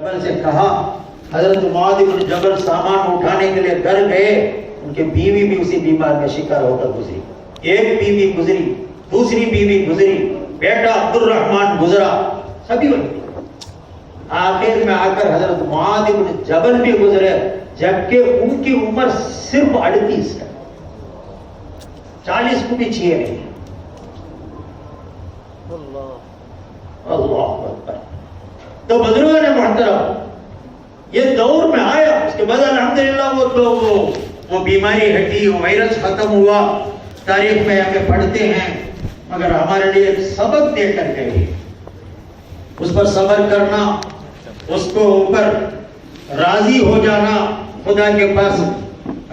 جبل سے کہا، حضرت معاذ بن جبل سامان اٹھانے کے لیے گھر گئے، ان کی بیوی بھی اسی بیمار کا شکار ہو کر گزری، ایک بیوی گزری، دوسری بیوی گزری، بیٹا عبد الرحمن گزرا، سبھی بن آخر میں آ کر حضرت معاذ بن جبل بھی گزرے، جبکہ ان کی عمر صرف 38 ہے، 40 کو بھی چھیے نہیں۔ اللہ اکبر۔ تو بزرگوں نے محترم یہ دور میں آیا، اس کے بعد الحمدللہ وہ بیماری ہٹی، وہ وائرس ختم ہوا، تاریخ میں ہمیں پڑھتے ہیں، مگر ہمارے لیے ایک سبق دے کر گئے، اس پر صبر کرنا، اس کو اوپر راضی ہو جانا، خدا کے پاس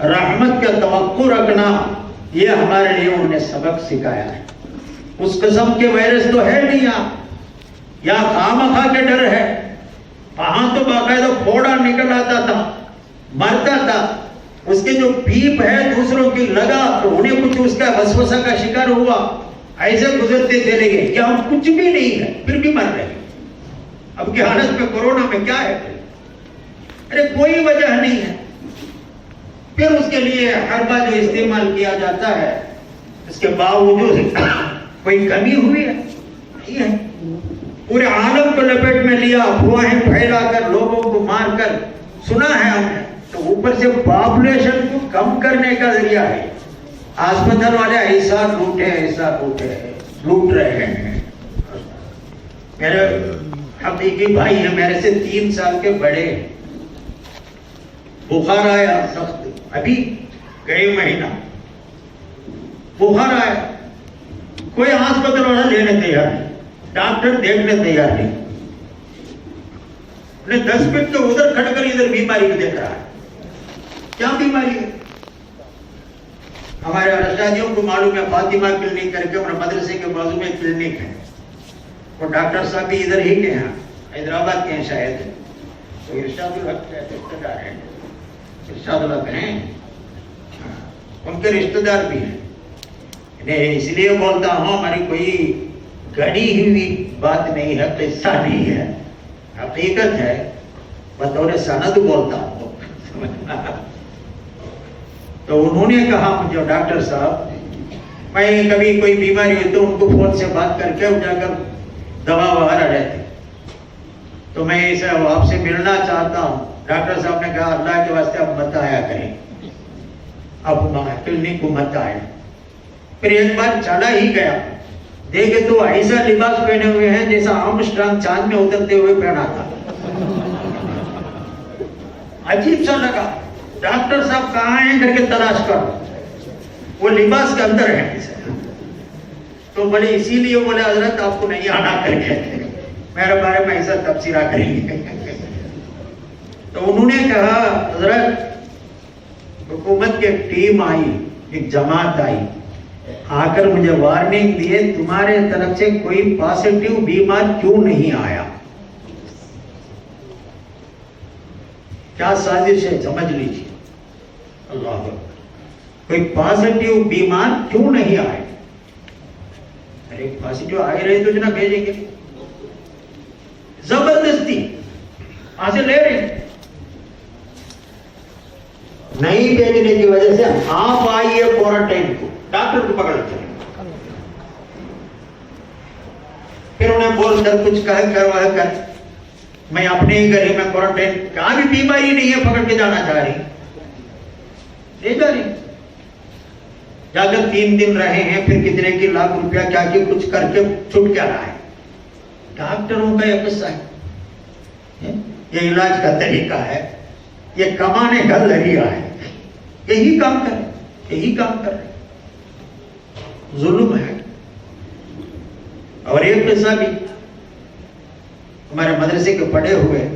رحمت کا توقع رکھنا، یہ ہمارے لیے انہوں نے سبق سکھایا ہے۔ اس قسم کے وائرس تو ہے نہیں یا خامخواہ کے ڈر ہے، وہاں تو باقاعدہ پھوڑا نکل آتا تھا، مرتا تھا، اس کے جو پیپ ہے دوسروں کی لگا تو انہیں کچھ اس کا وسوسہ کا شکار ہوا، ایسے گزرتے چلے گئے کہ ہم کچھ بھی نہیں ہے پھر بھی مر رہے ہیں۔ اب کی حالت میں کورونا میں کیا ہے؟ ارے کوئی وجہ نہیں ہے، پھر اس کے لیے ہر بار جو استعمال کیا جاتا ہے اس کے باوجود کوئی کمی ہوئی ہے؟ نہیں ہے۔ پورے عالم کو لپیٹ میں لیا، افواہیں پھیلا کر لوگوں کو مار کر، سنا ہے ہم نے، تو اوپر سے پاپولیشن کو کم کرنے کا ذریعہ ہے۔ ہسپتال والے ایسا لوٹ رہے ہیں۔ میرے حقیقی بھائی ہیں، میرے سے 3 سال کے بڑے، بخار آیا سخت، ابھی کئی مہینہ بخار آیا، کوئی ہسپتال والا لینے تیار نہیں، ڈاکٹر دیکھنے تیار نہیں، 10 منٹ تو ادھر کھڑ کر ادھر بیماری کو دیکھ رہا ہے، کیا بیماری ہے؟ ہمارے رشادیوں کو معلوم ہے، فاطمہ کلینک کر کے ہمارے مدرسے کے بازو میں کلینک ہے، وہ ڈاکٹر صاحب بھی ادھر ہی کے ہیں، حیدرآباد کے ہیں شاید، تو ارشاد الحق کے رشتہ دار ہیں، ارشاد الحق ہیں، ان کے رشتہ دار بھی ہیں۔ اس لیے بولتا ہوں ہماری کوئی گڑی ہوئی بات نہیں ہے، قصہ نہیں ہے، حقیقت ہے، بطور سند بولتا ہوں۔ تو انہوں نے کہا مجھے، ڈاکٹر صاحب میں کبھی کوئی بیماری ہوئی تو ان کو فون سے بات کر کے جا کر دوا وغیرہ لیتے، تو میں اسے آپ سے ملنا چاہتا ہوں۔ ڈاکٹر صاحب نے کہا اللہ کے واسطے آپ مت آیا کریں، اب کلینک کو مت آئے۔ پھر ایک بار چلا ہی گیا، دیکھے تو ایسا لباس پہنے ہوئے ہیں جیسا آرمسٹرانگ چاند میں اترتے ہوئے پہنا تھا، عجیب سا لگا۔ ڈاکٹر صاحب کہاں ہیں کر کے تلاش کرو، وہ لباس کے اندر ہے، تو بولے اسی لیے بولے حضرت آپ کو نہیں آنا کر کے، میرے بارے میں ایسا تبصرہ کریں گے۔ تو انہوں نے کہا حضرت حکومت کی ایک ٹیم آئی، ایک جماعت آئی، آ کر مجھے وارننگ دیے تمہارے طرف سے کوئی پازیٹیو بیمار کیوں نہیں آیا، کیا سازش ہے سمجھ لیجیے۔ اللہ اکبر، کوئی پازیٹیو بیمار کیوں نہیں آئے؟ ارے پازیٹیو آئے رہے تو جناب بھیجیں گے، زبردستی وہاں سے لے رہے ہیں، نہیں بھیجنے کی وجہ سے آپ آئیے کوارنٹائن کو، ڈاکٹر کو پکڑتے ہیں، پھر انہیں بول کر کچھ کروا کر میں اپنے ہی گھر میں کوارنٹائن، کہاں بھی بیماری نہیں ہے، پکڑ کے جانا چاہ رہی، لے جا رہی، جا کر 3 دن رہے ہیں، پھر کتنے کی لاکھ روپیہ کیا کہ کچھ کر کے چھٹ کیا رہا ہے۔ ڈاکٹروں کا یہ قصہ ہے، یہ علاج کا طریقہ ہے، یہ کمانے کا ذریعہ ہے، یہی کام کرے، یہی کام کرے، ظلم ہے۔ اور ایک قصہ بھی، ہمارے مدرسے کے پڑھے ہوئے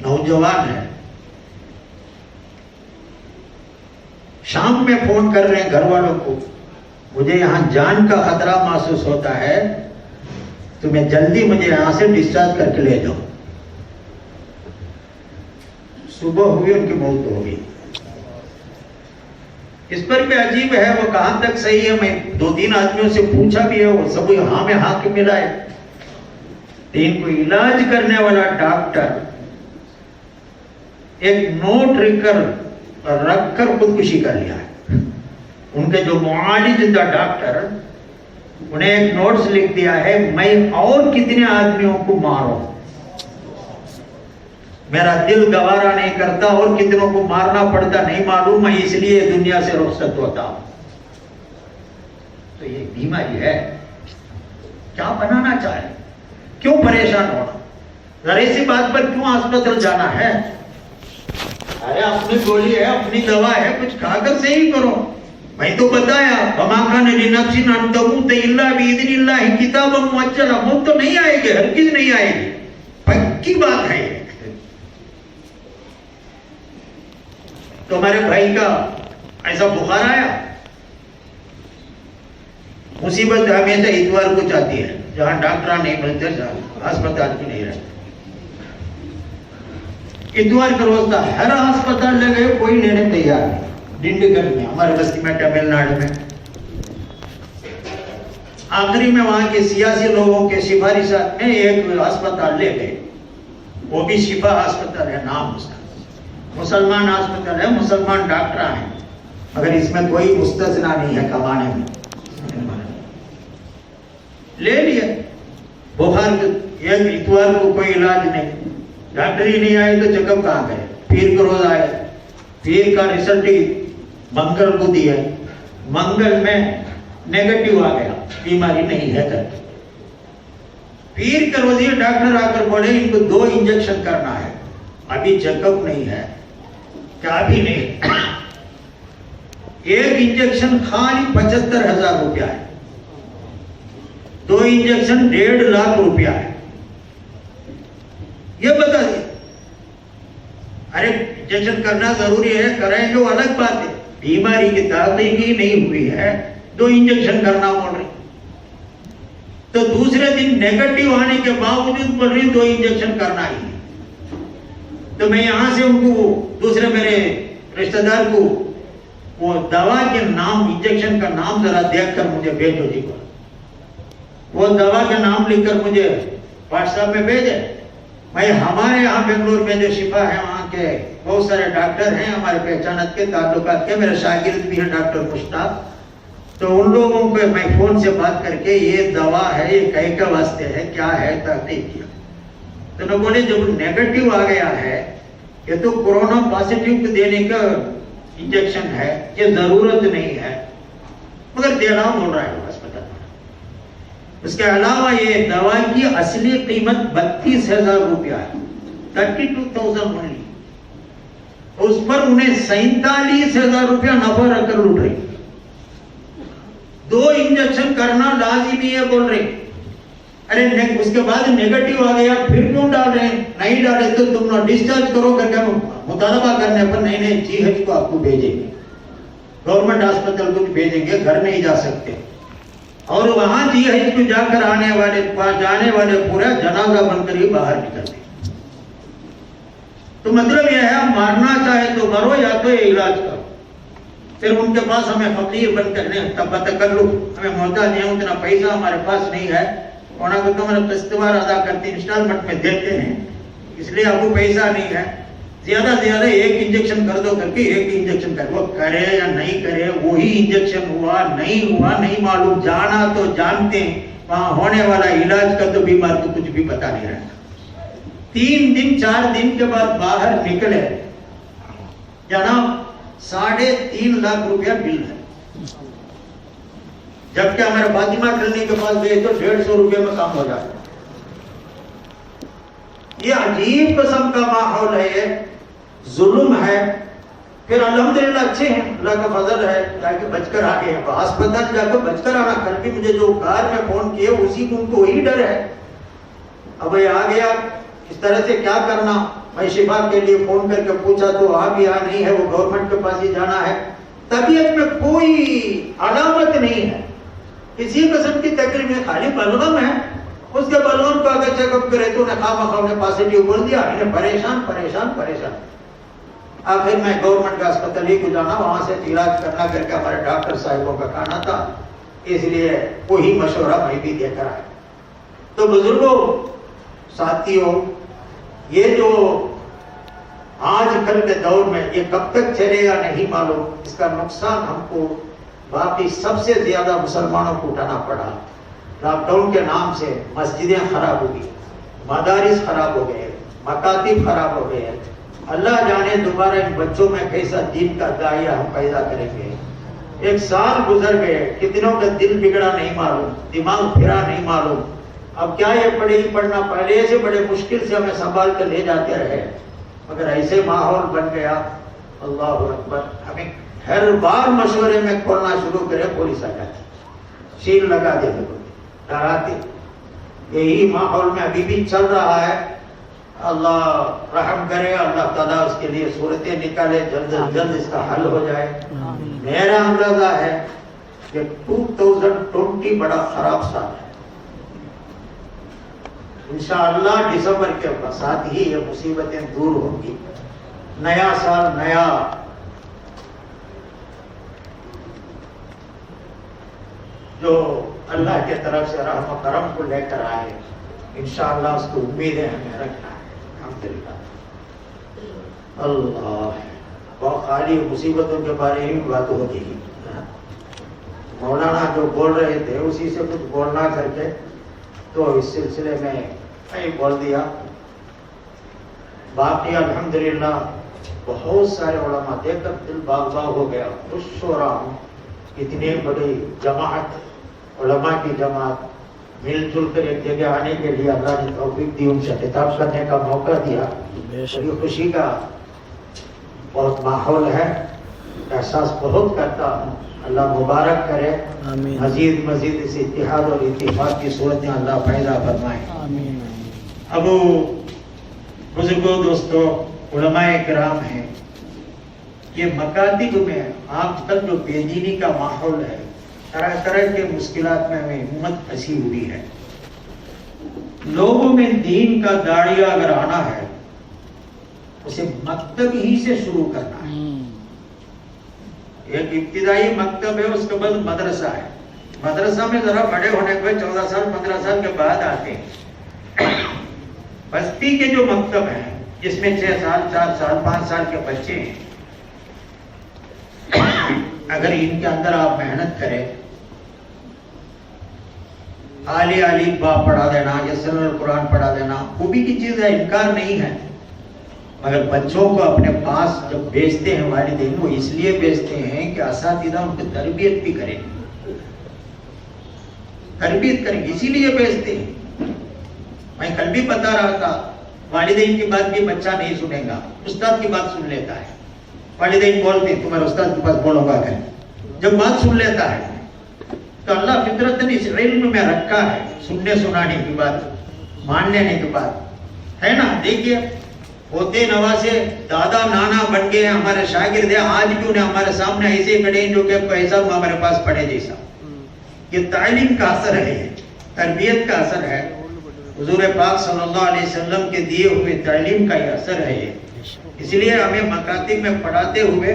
نوجوان ہیں، شام میں فون کر رہے ہیں گھر والوں کو، مجھے یہاں جان کا خطرہ محسوس ہوتا ہے، تمہیں جلدی مجھے یہاں سے ڈسچارج کر کے لے جاؤ۔ صبح ہوئی ان کی موت ہو گئی۔ اس پر بھی عجیب ہے، وہ کہاں تک صحیح ہے، میں 2-3 آدمیوں سے پوچھا بھی ہے، وہ سب ہاں میں ہاں کے ملا ہے، لیکن کوئی علاج کرنے والا ڈاکٹر ایک نوٹ رکھ کر خودکشی کر لیا ہے. ان کے جو معالج تھا ڈاکٹر، انہیں ایک نوٹس لکھ دیا ہے، میں اور کتنے آدمیوں کو ماروں، میرا دل گوارا نہیں کرتا، اور کتنوں کو مارنا پڑتا نہیں معلوم، میں اس لیے دنیا سے رخصت ہوتا ہوں. تو یہ بیماری ہے. کیا بنانا چاہے؟ کیوں پریشان ہونا؟ ذرا سی بات پر کیوں ہسپتال جانا ہے؟ ارے اپنی گولی ہے، اپنی دوا ہے، کچھ کھا کر صحیح کرو. میں تو بتایا وما کان لنفس ان تموت الا باذن اللہ کتابا مؤجلا. موت تو نہیں آئے گی، ہرگز نہیں آئے گی، پکی بات ہے. تو ہمارے بھائی کا ایسا بخار آیا. مصیبت ہمیشہ اتوار کو چاہتی ہے، جہاں ڈاکٹر نہیں ملتے ہسپتال بھی نہیں رہتے. اتوار کا روز تھا، ہر ہسپتال لے گئے، کوئی لینے تیار نہیں. ڈنڈیگل میں، ہمارے بستی میں، تمل ناڈو میں. آخری میں وہاں کے سیاسی لوگوں کے سفارشات میں ایک ہسپتال لے گئے. وہ بھی شفا ہسپتال ہے نام اس کا، مسلمان ہسپتال ہے، مسلمان ڈاکٹر ہیں، مگر اس میں کوئی مستثنا نہیں ہے کمانے میں. لے لیا بخار کے، ایک اتوار کو کوئی علاج نہیں، ڈاکٹر ہی نہیں آئے تو چیک اپ کہاں گئے؟ پیر کو روز آئے، پیر کا رزلٹ ہی منگل کو دیا، منگل میں نیگیٹو آ گیا، بیماری نہیں ہے کر. پیر کے روز یہ ڈاکٹر آ کر بولے ان کو 2 انجیکشن کرنا ہے، ابھی چیک اپ نہیں ہے، کیا بھی نہیں. ایک انجیکشن خالی 75,000 روپیہ ہے، 2 انجیکشن 1.5 لاکھ روپیہ ہے. یہ بتا دیں. ارے انجیکشن کرنا ضروری ہے، کریں جو الگ بات ہے، بیماری کی تحقیق ہی نہیں ہوئی ہے، 2 انجیکشن کرنا بول رہی. تو دوسرے دن نیگیٹو آنے کے باوجود بول رہی 2 انجیکشن کرنا ہی. تو میں یہاں سے ان کو، دوسرے میرے رشتہ دار کو، وہ دوا کے نام، انجیکشن کا نام ذرا دیکھ کر مجھے بھیجو جی. وہ دوا کا نام لکھ کر مجھے واٹس ایپ میں بھیجے. میں ہمارے یہاں بنگلور میں جو شفا ہے، وہاں کے بہت سارے ڈاکٹر ہیں ہمارے پہچانت کے، تعلقات کے، میرے شاگرد بھی ہے ڈاکٹر مشتاق. تو ان لوگوں کو میں فون سے بات کر کے یہ دوا ہے، یہ کہیں کے واسطے ہے، کیا ہے، تحقیق کیا. تو انہوں نے بولے جب نیگیٹو آ گیا ہے، یہ تو کورونا پازیٹیو کو دینے کا انجیکشن ہے، یہ ضرورت نہیں ہے، مگر دینا بول رہا ہے ہسپتال. اس کے علاوہ یہ دوا کی اصلی قیمت 32,000 روپیہ ہے، 32,000 اونلی. اس پر انہیں 47,000 روپیہ نفع رکھ کر لوٹ رہی. 2 انجیکشن کرنا لازمی ہے بول رہے. ارے اس کے بعد نیگیٹو آ گیا، پھر کیوں ڈال رہے ہیں؟ نہیں ڈالے تو تم نہ ڈسچارج کرو کر کے مطالبہ کرنے پر نہیں جی ایچ کو آپ کو بھیجیں گے، گورنمنٹ ہاسپٹل کو بھیجیں گے، گھر نہیں جا سکتے. اور وہاں جی ایچ کو جا کر جانے والے پورا جنازہ بن کر ہی باہر نکلتے. تو مطلب یہ ہے، مارنا چاہے تو مرو، یا تو یہ علاج کرو. پھر ان کے پاس ہمیں فقیر بن کر تکلف، ہمیں محتاج نہیں، اتنا پیسہ ہمارے پاس نہیں ہے، ہونا کو تو ہمارا قسطوار ادا کرتے، انسٹالمنٹ میں دیتے ہیں، اس لیے آپ کو پیسہ نہیں ہے، زیادہ سے زیادہ 1 انجیکشن کر دو کر کے 1 انجیکشن کر. وہ کرے یا نہیں کرے، وہی انجیکشن ہوا نہیں معلوم. جانا تو جانتے ہیں، وہاں ہونے والا علاج کا تو بیمار کو کچھ بھی پتا نہیں رہتا. 3 دن 4 دن کے بعد باہر نکلے، جناب 3.5 لاکھ روپیہ بل ہے. جبکہ ہمارے فاطمہ کلینک کے پاس گئے تو 150 روپے میں کام ہو جاتا. یہ عجیب قسم کا ماحول ہے، ظلم ہے. پھر الحمدللہ اچھے ہیں، اللہ کا فضل ہے، جا کے بچ کر آ گئے. ہسپتال جا کے بچ کر آنا. کل بھی مجھے جو کار میں فون کیے اسی کو ان کو وہی ڈر ہے. اب یہ آ گیا، اس طرح سے کیا کرنا. میں شفا کے لیے فون کر کے پوچھا تو آپ یہاں نہیں ہے، وہ گورنمنٹ کے پاس ہی جانا ہے. طبیعت میں کوئی علامت نہیں ہے، کسی قسم کی تکلیف میں، خالی بلغم ہے. اس کے بلغم کو اگر چیک اپ کرے تو خواہ نے پازیٹیو بول دیا. انہیں پریشان. آخر میں گورنمنٹ کا اسپتال ہی کو جانا، وہاں سے علاج کرنا کر کے ہمارے ڈاکٹر صاحبوں کا کہنا تھا، اس لیے وہی مشورہ میں بھی دے کر آیا. تو بزرگوں، ساتھیوں، یہ جو آج کل کے دور میں یہ کب تک چلے گا نہیں معلوم. اس کا نقصان ہم کو باقی سب سے زیادہ مسلمانوں کو اٹھانا پڑا. لاک ڈاؤن کے نام سے مسجدیں خراب ہو گئی, مدارس خراب ہو گئے, مکاتب خراب ہو گئے. اللہ جانے دوبارہ ان بچوں میں کیسا دین کا داعیہ ہم پیدا کریں گے. 1 سال گزر گئے, کتنوں کا دل بگڑا نہیں معلوم, دماغ پھرا نہیں معلوم. اب کیا یہ پڑھے ہی پڑھنا, پہلے سے بڑے مشکل سے ہمیں سنبھال کر لے جاتے رہے, مگر ایسے ماحول بن گیا. اللہ اکبر. ہمیں ہر بار مشورے میں کھولنا شروع کرے پولیس آ جاتی, سیل لگا دیتے, ڈراتے. یہی ماحول میں ابھی بھی چل رہا ہے. اللہ رحم کرے, اللہ تعالیٰ اس کے لیے صورتیں نکالے, جلد از جلد اس کا حل ہو جائے. میرا اندازہ ہے کہ 2020 بڑا خراب سال ہے. انشاءاللہ دسمبر کے ساتھ ہی یہ مصیبتیں دور ہوں گی. نیا سال, نیا جو اللہ کے طرف سے رحم و کرم کو لے کر آئے, انشاءاللہ اس کو امیدیں ہمیں رکھنا ہے. الحمدللہ. اللہ بہت خالی مصیبتوں کے بارے میں بات ہوتی ہے. مولانا جو بول رہے تھے اسی سے کچھ بولنا کر کے تو اس سلسلے میں بول دیا. باقی الحمدللہ بہت سارے علماء دیکھ کر دل باغ باغ ہو گیا, خوش ہو رہا ہوں. اتنی بڑی جماعت, علماء کی جماعت مل جل کر ایک جگہ آنے کے لیے اللہ نے توفیق دی, ان سے خطاب کرنے کا موقع دیا. بڑی خوشی کا بہت ماحول ہے, احساس بہت کرتا ہوں. اللہ مبارک کرے, مزید مزید اس اتحاد اور اتفاق کی صورتیں اللہ پیدا فرمائے. اب بزرگوں, دوستوں, علماء کرام ہیں, یہ مکاتب میں آج تک جو بے دینی کا ماحول ہے, طرح طرح کے مشکلات میں ہمیں امت پھنسی ہوئی ہے. لوگوں میں دین کا داعیہ اگر آنا ہے اسے مکتب ہی سے شروع کرنا ہے. ایک ابتدائی مکتب ہے, اس کے بعد مدرسہ ہے. مدرسہ میں ذرا بڑے ہونے کے 14 سال 15 سال کے بعد آتے ہیں. بستی کے جو مکتب ہیں جس میں 6 سال 4 سال 5 سال کے بچے ہیں, اگر ان کے اندر آپ محنت کریں, عالی با پڑھا دینا, یسر القرآن پڑھا دینا, خوبی کی چیز ہے, انکار نہیں ہے. مگر بچوں کو اپنے پاس جب بیچتے ہیں والدین, وہ اس لیے بیچتے ہیں کہ اساتذہ ان کی تربیت بھی کریں, اسی لیے بیچتے ہیں. میں کل بھی بتا رہا تھا, والدین کی بات بھی بچہ نہیں سنے گا, استاد کی بات سن لیتا ہے. والدین بولتے ہیں تمہارے استاد کے پاس بولو گا, جب بات سن لیتا ہے تو اللہ فطرت نے اس علم میں رکھا ہے سننے سنانے کی بات, مان لینے کی بات ہے نا. دیکھیے ہوتے نواسے دادا نانا بن گئے ہمارے شاگرد ہیں, آج بھی انہیں ہمارے سامنے ایسے کھڑے ہیں جو کہ پیسہ ہمارے پاس پڑے جیسا. یہ تعلیم کا اثر ہے, تربیت کا اثر ہے, حضور پاک صلی اللہ علیہ وسلم کے دیے ہوئے تعلیم کا یہ اثر ہے. یہ اس لیے ہمیں مکاتب میں پڑھاتے ہوئے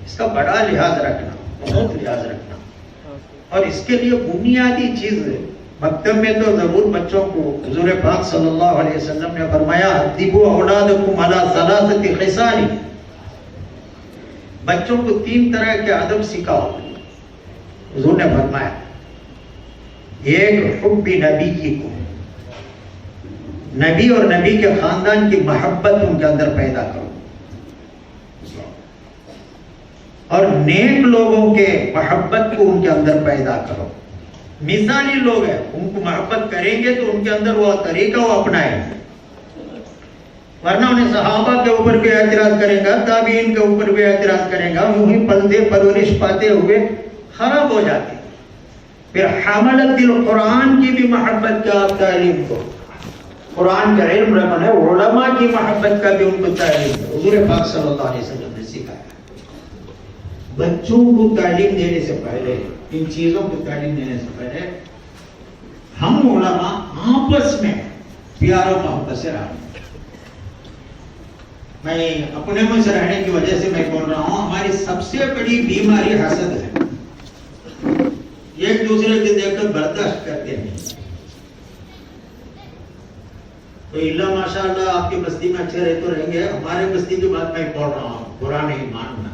اس کا بڑا لحاظ رکھنا, بہت لحاظ رکھنا. اور اس کے لیے بنیادی چیز مکتب میں تو ضرور بچوں کو حضور پاک صلی اللہ علیہ وسلم نے فرمایا ادبوا اولادکم علی ثلاثۃ خصال, بچوں کو 3 طرح کے ادب سکھاؤ. حضور نے فرمایا ایک حب نبیکم, نبی اور نبی کے خاندان کی محبت ان کے اندر پیدا کرو, اور نیک لوگوں کے محبت کو ان کے اندر پیدا کرو. مثالی لوگ ہیں, ان کو محبت کریں گے تو ان کے اندر وہ طریقہ وہ اپنائیں گے, ورنہ انہیں صحابہ کے اوپر بھی اعتراض کرے گا, تابعین کے اوپر بھی اعتراض کرے گا, یوں ہی پلتے پرورش پاتے ہوئے خراب ہو جاتے. پھر حملت القرآن کی بھی محبت کا آپ تعلیم کو, قرآن کا علم رکھنا ہے, علماء کی محبت کا بھی ان کو تعلیم ہے. حضور پاک صلی اللہ علیہ وسلم نے سکھایا. بچوں کو تعلیم دینے سے پہلے, ان چیزوں کو تعلیم دینے سے پہلے ہم علماء آپس میں پیار و محبت سے رہنا. میں اپنے میں سے رہنے کی وجہ سے میں بول رہا ہوں, ہماری سب سے بڑی بیماری حسد ہے. ایک دوسرے کے دیکھ کر برداشت کرتے ہیں. تو اللہ ماشاءاللہ آپ کی بستی میں اچھے رہے تو رہیں گے، ہمارے بستی کی بات میں بول رہا ہوں، برا نہیں ماننا.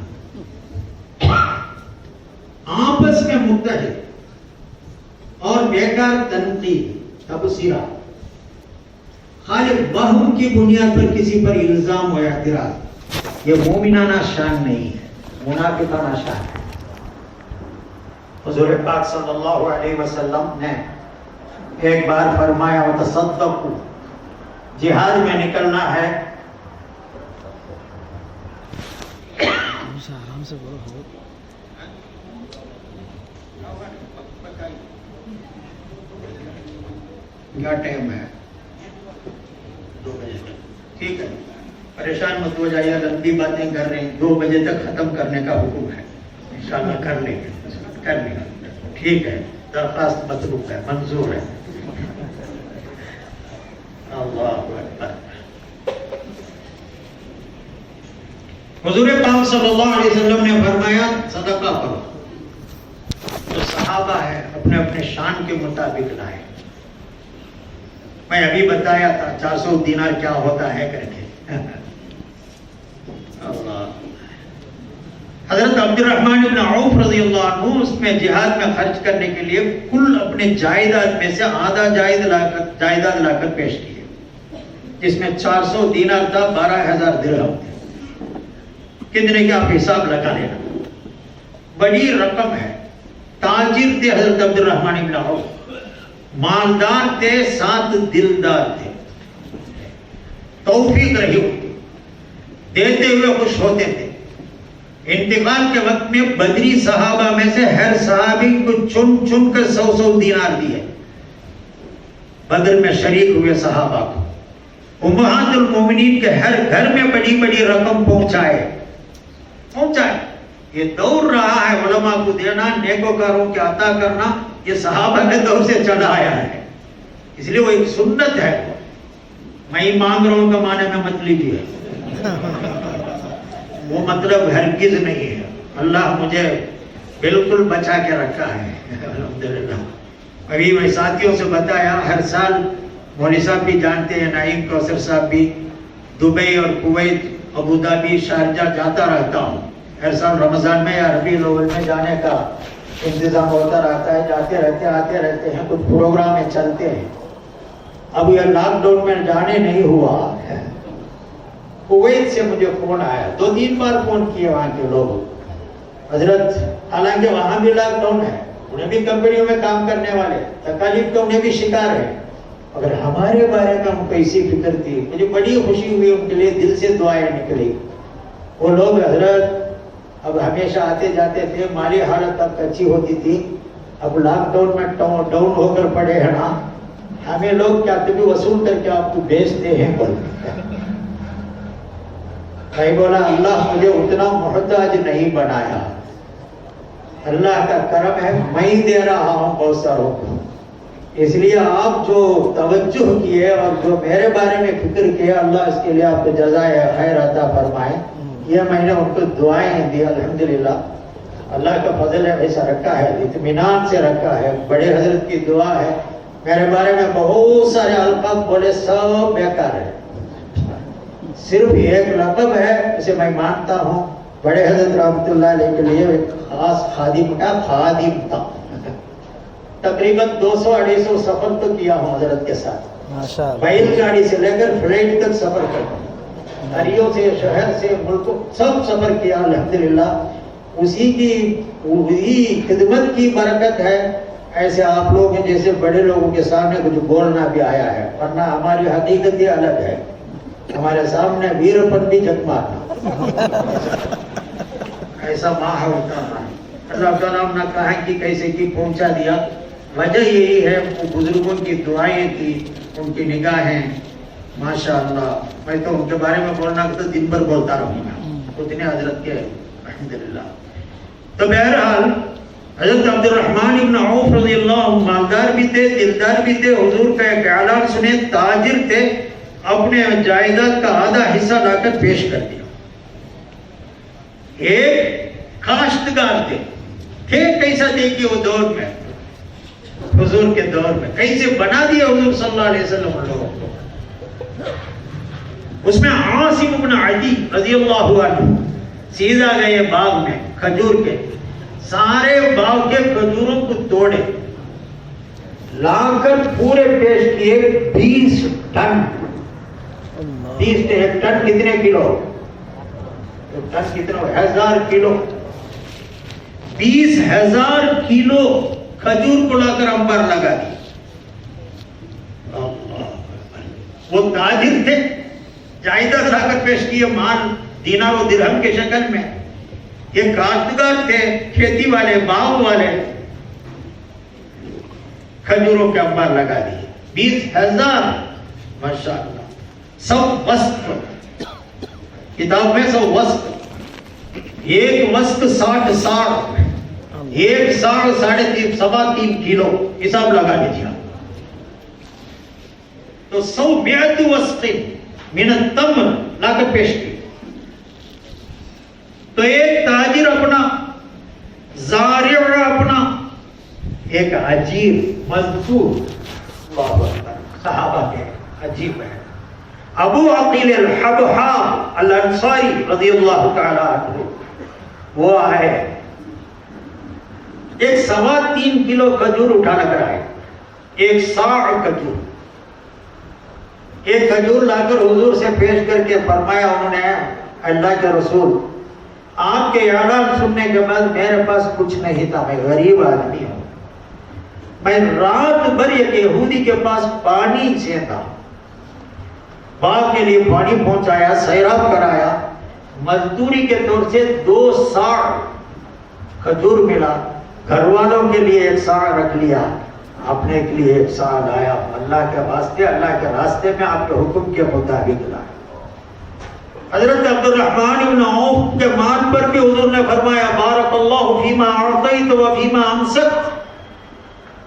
آپس میں متحد اور بیکار تنقید، تبصرہ، خالی وہم کی بنیاد پر کسی پر الزام و اعتراض، یہ مومنانہ شان نہیں ہے، منافقانہ شان ہے. حضور پاک صلی اللہ علیہ وسلم نے ایک بار فرمایا وتصدقوا، جہاد میں نکلنا ہے، آرام سے بولو. کیا ٹائم ہے؟ 2 بجے تک. ٹھیک ہے، پریشان مت ہو جائیے، لمبی باتیں کر رہے ہیں، 2 بجے تک ختم کرنے کا حکم ہے، انشاءاللہ کر لیں گے. ٹھیک ہے، درخواست مطلوب ہے، منظور ہے. اللہ اکبر. حضور پاک صلی اللہ علیہ وسلم نے فرمایا صدقہ کرو. تو صحابہ ہے اپنے اپنے شان کے مطابق لائے. میں ابھی بتایا تھا 400 دینار کیا ہوتا ہے کر کے. اللہ. حضرت عبد الرحمن بن عوف رضی اللہ عنہ اس میں جہاد میں خرچ کرنے کے لیے کل اپنے جائیداد میں سے آدھا جائیداد لا کر پیش کیے، جس میں 400 دینار تھا، 12,000 درہم تھے. کتنے کا آپ حساب لگا لینا، بڑی رقم ہے. تاجر تھے حضرت عبد الرحمن بن عوف، مالدار تھے، ساتھ دلدار تھے. توفیق رہی ہوتی، دیتے ہوئے خوش ہوتے تھے. انتقال کے وقت میں بدری صحابہ میں سے ہر صحابی کو چن چن کر 100 دینار دیے. بدر میں شریک ہوئے صحابہ کو امہات المومنین کے ہر گھر میں بڑی بڑی رقم پہنچائے. یہ دور رہا ہے علماء کو دینا، نیکوکاروں کے عطا کرنا، یہ صحابہ کے دور سے چلا آیا ہے. اس لیے وہ ایک سنت ہے. میں ہی مانگ رہا ہوں کا معنی میں مت لیجیے، وہ مطلب ہرگز نہیں ہے. اللہ مجھے بالکل بچا کے رکھا ہے الحمدللہ. ابھی میں ساتھیوں سے بتایا، ہر سال مولوی صاحب بھی جانتے ہیں، نعیم کوثر صاحب بھی، دبئی اور کویت، ابوظہبی، شارجہ جاتا رہتا ہوں. ہر سال رمضان میں یا ربیع الاول میں جانے کا انتظام ہوتا رہتا ہے. جاتے رہتے آتے رہتے ہیں، کچھ پروگرام میں چلتے ہیں. اب یہ لاک ڈاؤن میں جانے نہیں ہوا. کویت سے مجھے فون آیا، 2-3 بار فون کیے وہاں کے لوگ. حضرت حالانکہ وہاں بھی لاک ڈاؤن ہے، انہیں بھی کمپنیوں میں کام کرنے والے، تکالیف کا انہیں بھی شکار ہے، اگر ہمارے بارے میں ہم کیسی فکر تھی. مجھے بڑی خوشی ہوئی، ان کے لیے دل سے دعائیں نکلی. وہ لوگ حضرت اب ہمیشہ آتے جاتے تھے، مالی حالت اب اچھی ہوتی تھی، اب لاک ڈاؤن میں ڈاؤن ہو کر پڑے ہیں نا، ہمیں لوگ کیا تبھی وصول کر کے آپ کو بیچتے ہیں. میں بولا اللہ مجھے اتنا محتاج نہیں بنایا، اللہ کا کرم ہے، میں ہی دے رہا ہوں بہت ساروں کو. اس لیے آپ جو توجہ کیے اور جو میرے بارے میں فکر کیا، اللہ اس کے لیے آپ کو جزائے خیر عطا فرمائے. یہ میں نے ان کو دعائیں دی الحمدللہ. اللہ کا فضل ہے، ایسا رکھا ہے، اطمینان سے رکھا ہے. بڑے حضرت کی دعا ہے. میرے بارے میں بہت سارے الفاظ بولے، سب بیکار ہے. صرف ایک لقب ہے، اسے میں مانتا ہوں. بڑے حضرت رحمۃ اللہ علیہ کے لیے ایک خاص خادم کا خادم تھا. تقریباً 200-250 سفر تو کیا ہوں حضرت کے ساتھ. بیل گاڑی سے لے کر فلائٹ تک سفر کرتا ہوں، ہریوں سے، شہر سے، ملکوں، سب سفر کیا الحمدللہ. اسی کی خدمت کی برکت ہے. ایسے آپ لوگ ہیں جیسے بڑے لوگوں کے سامنے کچھ بولنا بھی آیا ہے، ورنہ ہماری حقیقت یہ الگ ہے. ہمارے سامنے ویر پن بھی جگ مارنا، ایسا ماحول ہوتا ہے. اللہ تعالیٰ نے کہا کہ کیسے کی پہنچا دیا. وجہ یہی ہے، وہ بزرگوں کی دعائیں تھی، ان کی نگاہیں ماشاءاللہ. میں تو ان کے بارے میں بولنا تو دن بھر بولتا رہوں گا، اتنے حضرت کے الحمدللہ. تو بہرحال حضرت عبد الرحمن ابن عوف رضی اللہ عنہ مالدار بھی تھے، دلدار بھی تھے. حضور کا ایک اعلان سنے، تاجر تھے، اپنے جائیداد کا آدھا حصہ لا کر پیش کر دیا. ایک کاشتکار تھے کیسا دیکھیے وہ دور میں، حضور کے دور میں کیسے بنا دیا حضور صلی اللہ علیہ وسلم لوگوں کو. اس میں عاصم بن عدی رضی اللہ عنہ سیدھا گئے باغ میں کھجور کے، سارے باغ کے کھجوروں کو توڑے، لا کر پورے پیش کیے 20 ٹن۔ 20 ٹن کتنے کلو؟ ٹن کتنا؟ 1000 کلو۔ 20,000 کلو کھجور کو لا کر انبار لگا دی۔ وہ تاجر تھے، جائیداد لا کر پیش کیے، مال دینار و درہم کے شکل میں۔ یہ کاشتکار تھے، کھیتی والے، باغ والے، کھجوروں کے انبار لگا دیے 20,000۔ ماشاءاللہ۔ سب وسط، کتاب میں سب وسط، ایک وسط 60 ساڑھ، ایک ساڑھ 3.5 3.25 کلو، حساب لگا لیجیے۔ تو 100 وسط من التمر لا کر پیش کی۔ تو ایک تاجر اپنا، زارع اپنا، ایک عجیب مزدور، صحابہ کے عجیب ہے، ابو عقیل الحبحاب الانصاری رضی اللہ تعالی عنہ، وہ آئے، ایک 3.25 کلو کھجور اٹھا کر آئے، ایک ساع کھجور، ایک کھجور لا کر حضور سے پیش کر کے فرمایا انہوں نے، اللہ کے رسول، آپ کے اعلان سننے کے بعد میرے پاس کچھ نہیں تھا، میں غریب آدمی ہوں، میں رات بھر ایک یہودی کے پاس پانی چیندا، باغ کے لیے پانی پہنچایا، سیراب کرایا، مزدوری کے طور سے 2 ساع کھجور ملا، گھر والوں کے لیے 1 ساع رکھ لیا، اپنے کے لیے 1 ساع لایا، اللہ کے واسطے، اللہ کے راستے میں آپ کے حکم کے مطابق لایا۔ حضرت عبد الرحمن بن عوف کے مال پر بھی حضور نے فرمایا، بارک اللہ فیما اعطیت و فیما امسکت،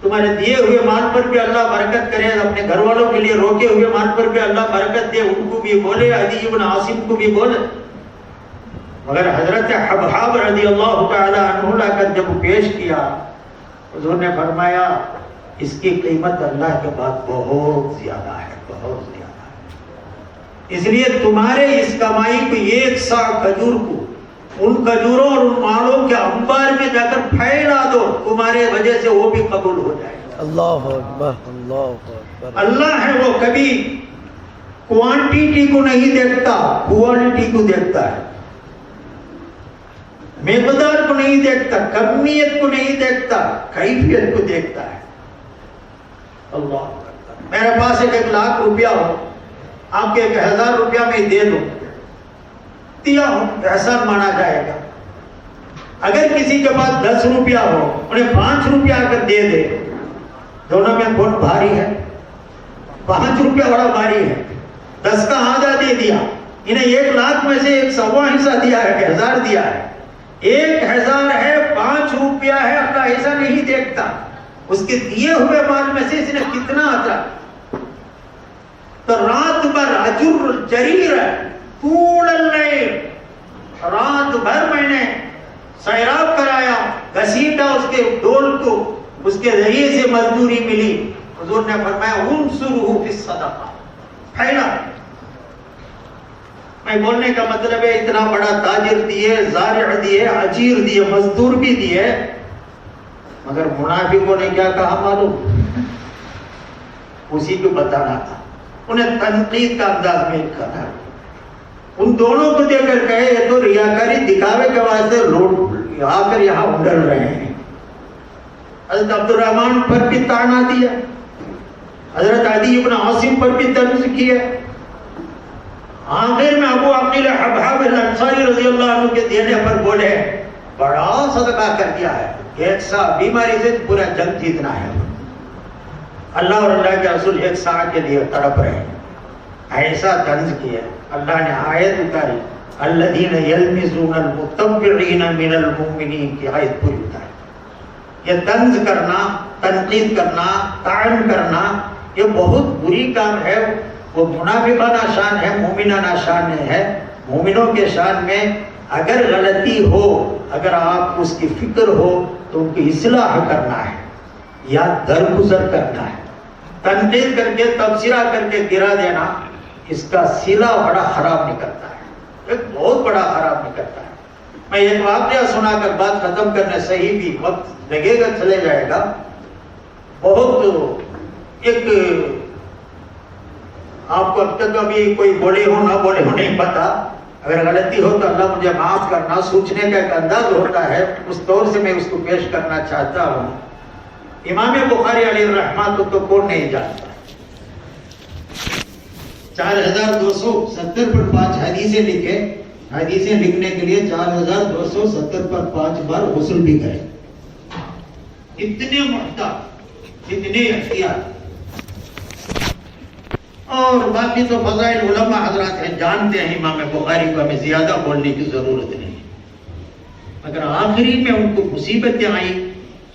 تمہارے دیے ہوئے مال پر بھی اللہ برکت کرے، اپنے گھر والوں کے لیے روکے ہوئے مال پر بھی اللہ برکت دے، ان کو بھی بولے، عدی بن عاصم کو بھی بولے۔ مگر حضرت حبحاب رضی اللہ تعالی عنہ لا کر جب پیش کیا، حضور نے فرمایا اس کی قیمت اللہ کے بعد بہت زیادہ ہے، بہت زیادہ ہے، اس لیے تمہارے اس کمائی کو 1 ساع کھجور کو ان کھجوروں اور ان مالوں کے انبار میں جا کر پھیلا دو، تمہارے وجہ سے وہ بھی قبول ہو جائے گا۔ اللہ اکبر، اللہ اکبر۔ اللہ ہے وہ کبھی کوانٹیٹی کو نہیں دیکھتا، کوالٹی کو دیکھتا ہے، مقدار کو نہیں دیکھتا، کمیت کو نہیں دیکھتا، کیفیت کو دیکھتا ہے۔ اللہ اکبر۔ میرے پاس 1 لاکھ روپیہ ہو، آپ کے 1000 روپیہ میں دے دو، دیا ہو، احسان مانا جائے گا۔ اگر کسی کے پاس 10 روپیہ ہو، انہیں 5 روپیہ اگر دے دے، دونوں میں کون بھاری ہے؟ 5 روپیہ بڑا بھاری ہے، 10 کا آدھا دے دیا، انہیں 1 لاکھ میں سے 1.25 حصہ دیا ہے کہ 1000 دیا ہے، 1000 ہے، 5 روپیہ ہے، اللہ ایسا نہیں دیکھتا، اس کے دیے ہوئے مال میں سے اس نے کتنا آتا۔ تو رات بھر اجر جریر ہے، طول اللیل، رات بھر میں نے سیراب کرایا، گھسیٹا اس کے ڈول کو، اس کے ذریعے سے مزدوری ملی۔ حضور نے فرمایا انصرہ فی الصدقہ، پھیلا۔ میں بولنے کا مطلب ہے اتنا بڑا تاجر دیے، زارع دیے، اجیر دیے، مزدور بھی دیے، مگر منافقوں نے کیا کہا معلوم؟ اسی کو بتانا تھا، انہیں تنقید کا انداز میں کرنا۔ ان دونوں کو دیکھ کر کہے یہ تو ریاکاری دکھاوے کے واسطے روڈ آ کر یہاں اڈل رہے ہیں۔ حضرت عبد الرحمن پر بھی طعنہ دیا، حضرت عدی بن عاصم پر بھی طنز کیا۔ آخر میں ابو عقیل حبحاب الانصاری رضی اللہ عنہ کے دینے پر بولے بڑا صدقہ کر دیا ہے، 1 ساع بیماری سے پورا جنگ جیتنا ہے۔ اللہ اور اللہ کے رسول 1 ساع کے لیے تڑپ رہے ہیں، ایسا طنز کیا۔ اللہ نے آیت اتاری، الذین یلمزون المتبعین من المؤمنین کی آیت پوری اتاری۔ یہ طنز کرنا، تنقید کرنا، طعن کرنا، یہ بہت بری کام ہے، وہ منافقانہ شان ہے، مومنانہ شان نہیں ہے۔ مومنوں کے شان میں اگر غلطی ہو، اگر آپ اس کی فکر ہو تو ان کی اصلاح کرنا ہے یا درگزر کرنا ہے۔ تنقید کر کے، تبصرہ کر کے گرا دینا اس کا سلا بڑا خراب نکلتا ہے، ایک بہت بڑا خراب نکلتا ہے۔ میں ایک واقعہ سنا کر بات ختم کرنے، صحیح بھی وقت لگے گا، چلے جائے گا۔ بہت ایک آپ کو اب تک ابھی کوئی بولے ہو نہ بولے ہو نہیں پتا، اگر غلطی ہو تو اللہ مجھے معاف کرنا، سوچنے کا ایک انداز ہوتا ہے، اس طور سے میں اس کو پیش کرنا چاہتا ہوں۔ امام بخاری علیہ الرحمہ کو تو کون نہیں جانتا، 4270 پر 5 حدیثیں لکھے، حدیثیں لکھنے کے لیے 4270 پر 5 بار غسل بھی کرے، اتنے محتاط، اتنے احتیاط۔ اور باقی تو فضائل علماء حضرات ہیں، جانتے ہیں امام بخاری کو، ہمیں زیادہ بولنے کی ضرورت نہیں، مگر آخری میں ان کو مصیبتیں آئیں،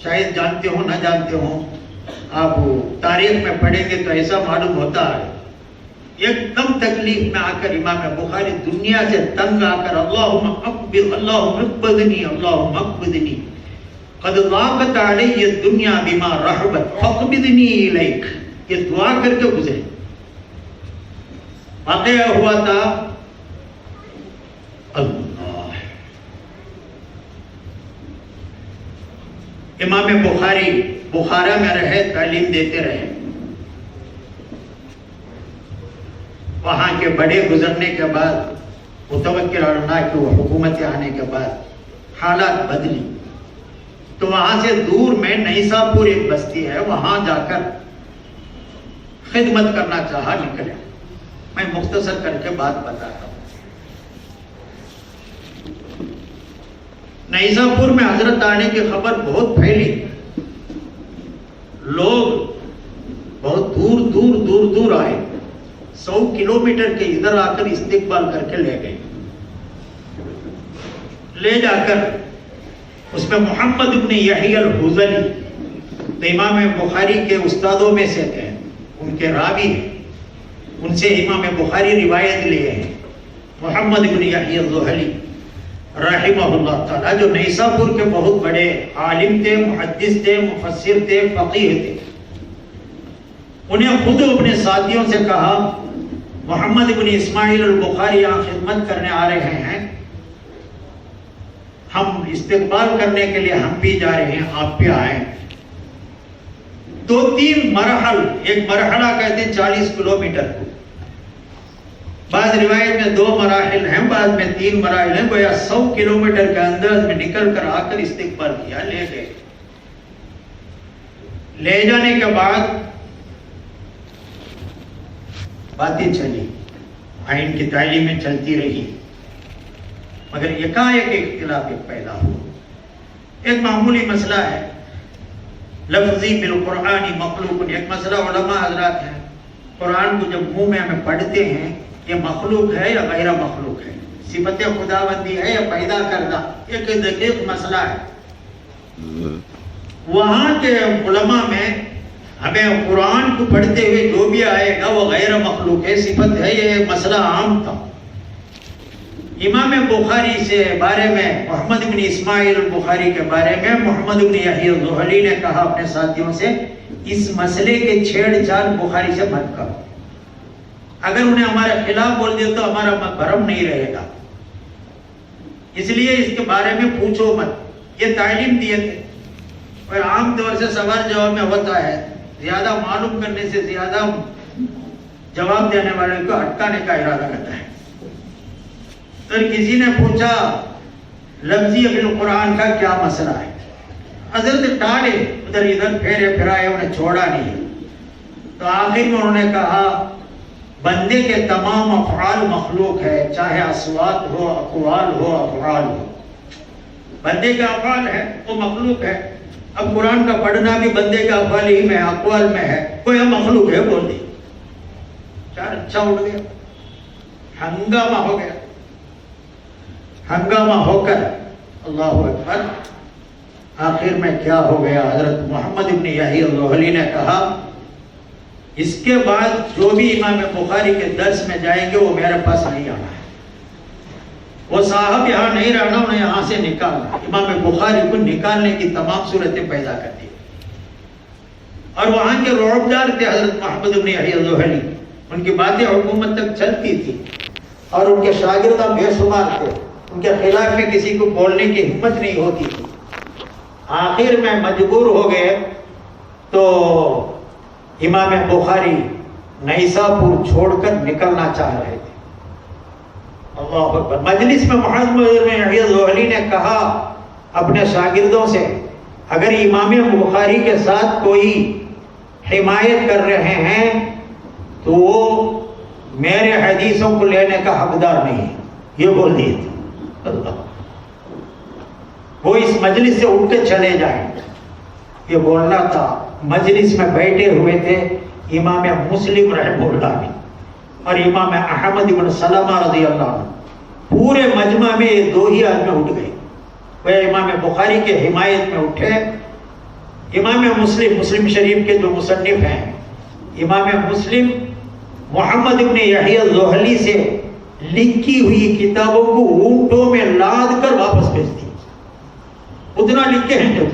شاید جانتے ہوں نہ جانتے ہوں، آپ تاریخ میں پڑھیں گے تو ایسا معلوم ہوتا ہے، ایک کم تکلیف میں آ کر امام بخاری دنیا سے تنگ آ کر اللہم اقبضنی اللہم اقبضنی قد ضاقت علی الدنیا بما رحبت فاقبضنی الیک، یہ دعا کر کے گزرے۔ واقعہ ہوا تھا اللہ، امام بخاری بخارا میں رہے، تعلیم دیتے رہے، وہاں کے بڑے گزرنے کے بعد، متوکل علماء کی حکومت آنے کے بعد حالات بدلی، تو وہاں سے دور میں نیساپور ایک بستی ہے، وہاں جا کر خدمت کرنا چاہا، نکلے۔ میں مختصر کر کے بات بتاتا ہوں۔ نیساپور میں حضرت آنے کی خبر بہت پھیلی، لوگ بہت دور دور دور دور آئے، 100 کلومیٹر کے ادھر آ کر استقبال کر کے لے گئے، لے جا کر اس میں محمد ابن یحیی الحذلی تو امام بخاری کے استادوں میں سے تھے، ان کے راوی ہیں، ان سے امام بخاری روایت لیے ہیں، محمد ابن یحیی الحذلی رحمہ اللہ تعالیٰ، جو نیساپور کے بہت بڑے عالم تھے، محدث تھے، مفسر تھے، فقیہ تھے۔ انہیں خود اپنے ساتھیوں سے کہا، محمد ابن اسماعیل البخاری یہاں خدمت کرنے آ رہے ہیں، ہم استقبال کرنے کے لیے ہم بھی جا رہے ہیں، آپ بھی آئیں۔ 2-3 مرحل، ایک مرحلہ کہتے ہیں 40 کلومیٹر کو، بعض روایت میں 2 مراحل ہیں، بعض میں 3 مراحل ہیں، گویا 100 کلومیٹر کے انداز میں نکل کر آ کر استقبال کیا، لے گئے۔ لے جانے کے بعد باتیں چلی، آئین کی تعلیمیں چلتی رہی، مگر یکایک اختلاف پیدا ہوا۔ ایک معمولی مسئلہ ہے، لفظی بالقرآن مخلوق، ایک مسئلہ علماء حضرات ہیں، قرآن کو جب منہ میں ہمیں پڑھتے ہیں، یہ مخلوق ہے یا غیر مخلوق ہے، صفت خداوندی ہے یا پیدا کردہ، ایک دقیق مسئلہ ہے۔ وہاں کے علماء میں ہمیں قرآن کو پڑھتے ہوئے جو بھی آئے گا وہ غیر مخلوق ہے، صفت ہے، یہ مسئلہ عام تھا۔ امام بخاری سے بارے میں، محمد بن اسماعیل البخاری کے بارے میں محمد بن یحیی الحذلی نے کہا اپنے ساتھیوں سے، اس مسئلے کے چھیڑ چھاڑ بخاری سے مت کرو، اگر انہیں ہمارے خلاف بول دیا تو ہمارا بھرم نہیں رہے گا، اس لیے اس کے بارے میں پوچھو مت۔ یہ تعلیم دیے تھے، اور عام طور سے سوال جواب میں ہوتا ہے، زیادہ معلوم کرنے سے زیادہ جواب دینے والے کو اٹکانے کا ارادہ کرتا ہے۔ تو کسی نے پوچھا لفظی بالقرآن کا کیا مسئلہ ہے، حضرت ٹالے، ادھر ادھر پھیرے پھرائے، انہیں چھوڑا نہیں۔ تو آخر میں انہوں نے کہا، بندے کے تمام افعال مخلوق ہے، چاہے اصوات ہو، اقوال ہو، افعال ہو، بندے کا افعال ہے وہ مخلوق ہے۔ اب قرآن کا پڑھنا بھی بندے کے افعال ہی میں، اقوال میں ہے، کوئی مخلوق ہے بول دی، چار اچھا اٹھ گیا، ہنگامہ ہو گیا، ہنگامہ ہو کر اللہ اکبر، آخر میں کیا ہو گیا، حضرت محمد ابن یحیی الحذلی نے کہا، اس کے بعد جو بھی امام بخاری کے درس میں جائیں گے وہ میرے پاس نہیں آنا ہے، وہ صاحب یہاں نہیں رہنا، انہیں یہاں سے نکالنا۔ امام بخاری کو نکالنے کی تمام صورتیں پیدا کر دی، اور وہاں کے رعبدار تھے حضرت محمد بن یحیی الحذلی، ان کی باتیں حکومت تک چلتی تھی اور ان کے شاگردہ بے شمار تھے، ان کے خلاف میں کسی کو بولنے کی ہمت نہیں ہوتی تھی۔ آخر میں مجبور ہو گئے تو امام بخاری نیسابور چھوڑ کر نکلنا چاہ رہے تھے۔ اللہ اکبر۔ مجلس میں محمد بن یحییٰ الزحلی نے کہا اپنے شاگردوں سے، اگر امام بخاری کے ساتھ کوئی حمایت کر رہے ہیں تو وہ میرے حدیثوں کو لینے کا حقدار نہیں ہے، یہ بول دیے تھے۔ وہ اس مجلس سے اٹھ کے چلے جائیں، یہ بولنا تھا۔ مجلس میں بیٹھے ہوئے تھے امام مسلم رحمہ اللہ اور امام احمد بن سلمہ رضی اللہ عنہ۔ پورے مجمع میں یہ دو ہی آدمی اٹھ گئے، وہ امام بخاری کے حمایت میں اٹھے۔ امام مسلم شریف کے جو مصنف ہیں، امام مسلم محمد بن یحییٰ الزحلی سے لکھی ہوئی کتابوں کو اونٹوں میں لاد کر واپس بھیج دی، اتنا لکھے ہیں جو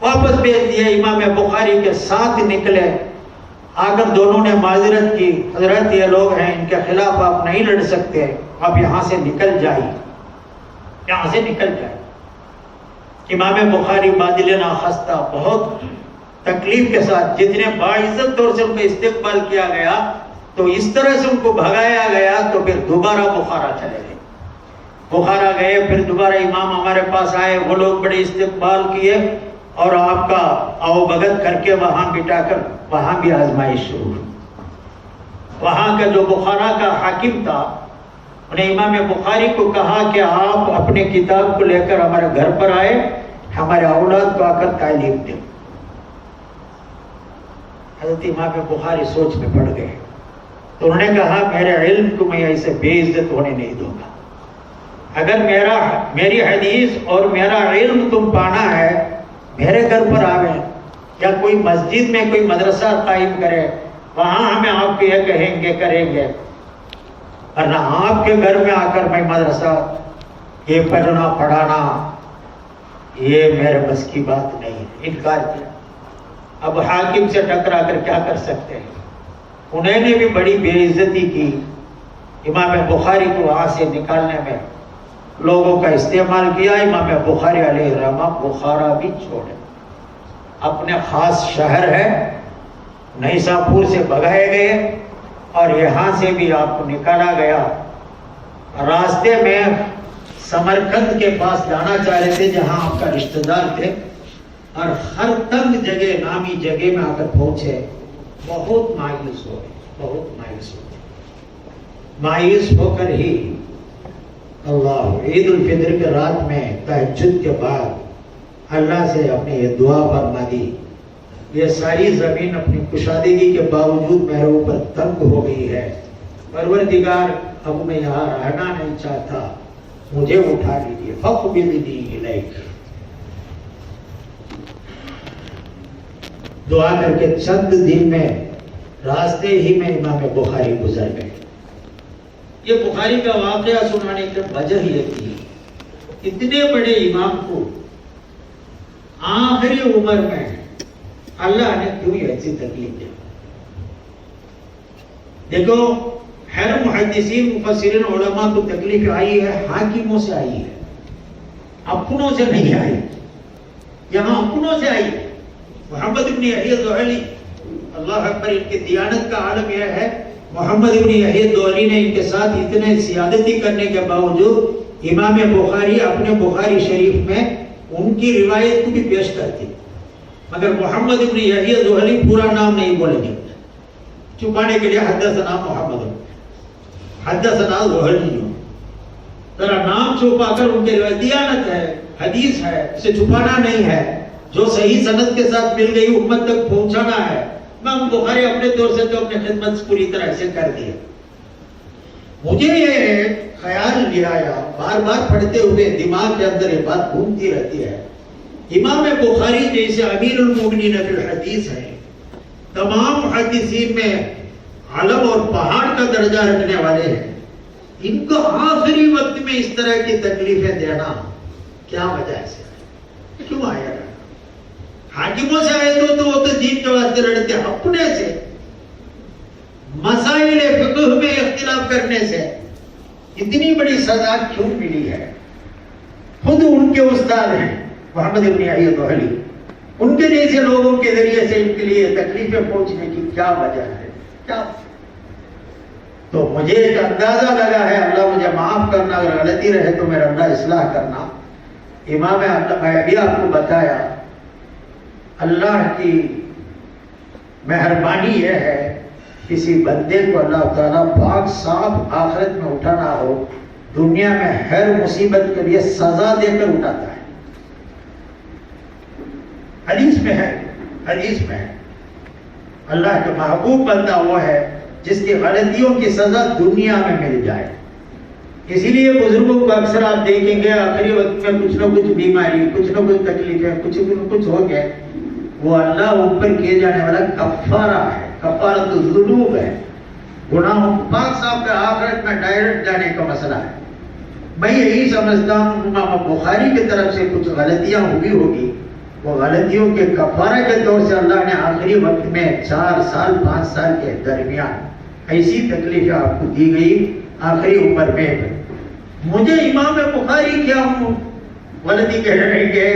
واپس بھیج دیے۔ امام بخاری کے ساتھ نکلے، آ کر دونوں نے معذرت کی، حضرت یہ لوگ ہیں، ان کے خلاف آپ نہیں لڑ سکتے، آپ یہاں سے نکل جائیے، یہاں سے نکل جائے۔ امام بخاری بادل ناخستہ بہت تکلیف کے ساتھ، جتنے باعزت طور سے ان کا استقبال کیا گیا تو اس طرح سے ان کو بھگایا گیا، تو پھر دوبارہ بخارا چلے گئے۔ بخارا گئے، پھر دوبارہ امام ہمارے پاس آئے، وہ لوگ بڑے استقبال کیے اور آپ کا آؤ بھگت کر کے وہاں بٹھا کر وہاں بھی آزمائش شروع ہوئی۔ وہاں کا جو بخارا کا حاکم تھا، انہیں امام بخاری کو کہا کہ آپ اپنے کتاب کو لے کر ہمارے گھر پر آئے، ہمارے اولاد کو آ کر تعلیم دیں۔ حضرت امام بخاری سوچ میں پڑ گئے، تو انہوں نے کہا میرے علم کو میں ایسے بے عزت ہونے نہیں دوں گا۔ اگر میری حدیث اور میرا علم تم پانا ہے، میرے گھر پر آویں، یا کوئی مسجد میں کوئی مدرسہ قائم کرے، وہاں ہمیں آپ کو یہ کہیں گے کریں گے، ورنہ آپ کے گھر میں آ کر میں مدرسہ یہ پڑھنا پڑھانا یہ میرے بس کی بات نہیں ہے۔ انکار کیا۔ اب حاکم سے ٹکرا کر کیا کر سکتے ہیں؟ انہیں نے بھی بڑی بے عزتی کی۔ امام بخاری کو وہاں سے نکالنے میں لوگوں کا استعمال کیا۔ امام بخاری علیہ الرحمہ بخارا بھی چھوڑے، اپنے خاص شہر ہے نیسابور سے بھگائے گئے اور یہاں سے بھی آپ کو نکالا گیا۔ راستے میں سمرقند کے پاس جانا چاہ رہے تھے جہاں آپ کا رشتہ دار تھے، اور ہر تنگ جگہ نامی جگہ میں آ کر پہنچے، بہت مایوس ہو گئے، بہت مایوس ہو گئے۔ مایوس ہو کر ہی اللہ عید الفطر کے رات میں تہجد کے بعد اللہ سے اپنے یہ دعا فرما دی، یہ ساری زمین اپنی کشادگی کے باوجود میرے اوپر تنگ ہو گئی ہے، پروردگار اب میں یہاں رہنا نہیں چاہتا، مجھے اٹھا لیجیے، فاقبضنی الیک۔ دعا کر کے چند دن میں راستے ہی میں امام بخاری گزر گئے۔ یہ بخاری کا واقعہ سنانے کی وجہ یہ تھی، اتنے بڑے امام کو آخری عمر میں اللہ نے کیوں ایسی تکلیف دی؟ دیکھو، ہر محدثین مفسرین علماء کو تکلیف آئی ہے، حاکموں سے آئی ہے، اپنوں سے نہیں آئی۔ یہاں اپنوں سے آئی ہے۔ محمد بن یحییٰ الزحلی، اللہ اکبر، ان کی دیانت کا عالم یہ ہے، محمد بن یحییٰ الزحلی نے ان کے ساتھ اتنے سیادتی کرنے کے باوجود امام بخاری اپنے بخاری شریف میں ان کی روایت کو بھی پیش کرتے، مگر محمد بن یحییٰ الزحلی پورا نام نہیں بولیں گے، چھپانے کے لیے حدثنا محمد، حدثنا الزحلی، ذرا نام چھپا کر ان کے روایت دیانت ہے، حدیث ہے، اسے چھپانا نہیں ہے، جو صحیح سند کے ساتھ مل گئی امت تک پہنچانا ہے۔ امام بخاری اپنے طور سے تو اپنے خدمت پوری طرح سے کر دیا۔ مجھے یہ خیال لے آیا، بار بار پڑھتے ہوئے دماغ کے اندر یہ بات گھومتی رہتی ہے، امام بخاری جیسے امیر المومنین فی الحدیث ہیں، تمام محدثین میں علم اور پہاڑ کا درجہ رکھنے والے ہیں، ان کو آخری وقت میں اس طرح کی تکلیفیں دینا کیا وجہ سے؟ کیوں آیا؟ حاکموں سے آئے تو وہ تو دین کے واسطے لڑتے، اپنے سے مسائل فقہ میں اختلاف کرنے سے اتنی بڑی سزا کیوں ملی ہے؟ خود ان کے استاد ہیں محمد ابن عیت وحلی، ان کے جیسے لوگوں کے ذریعے سے ان کے لیے تکلیفیں پہنچنے کی کیا وجہ ہے؟ کیا؟ تو مجھے ایک اندازہ لگا ہے، اللہ مجھے معاف کرنا اگر غلطی رہے تو میرا اللہ اصلاح کرنا، امام میں ابھی آپ کو بتایا اللہ کی مہربانی یہ ہے کسی بندے کو اللہ تعالیٰ پاک صاف آخرت میں اٹھانا ہو، دنیا میں ہر مصیبت کے لیے سزا دے کر اٹھاتا ہے۔ حدیث میں ہے، حدیث میں ہے اللہ کے محبوب بندہ وہ ہے جس کی غلطیوں کی سزا دنیا میں مل جائے۔ اسی لیے بزرگوں کو اکثر آپ دیکھیں گے آخری وقت میں کچھ نہ کچھ بیماری، کچھ نہ کچھ تکلیفیں، کچھ نہ کچھ ہو گئے، وہ اللہ اوپر کیے جانے والا کفارہ ہے، کفارۃ الذنوب ہے، گناہوں کو پاک صاحب کا آخرت میں ڈائریکٹ جانے کا مسئلہ ہے۔ میں یہی سمجھتا ہوں امام بخاری کی طرف سے کچھ غلطیاں ہوئی ہوگی، وہ غلطیوں کے کفارہ کے طور سے اللہ نے آخری وقت میں 4 سال 5 سال کے درمیان ایسی تکلیفیں آپ کو دی گئی آخری عمر میں۔ مجھے امام بخاری کیا ہوں غلطی کہہ رہیں گے،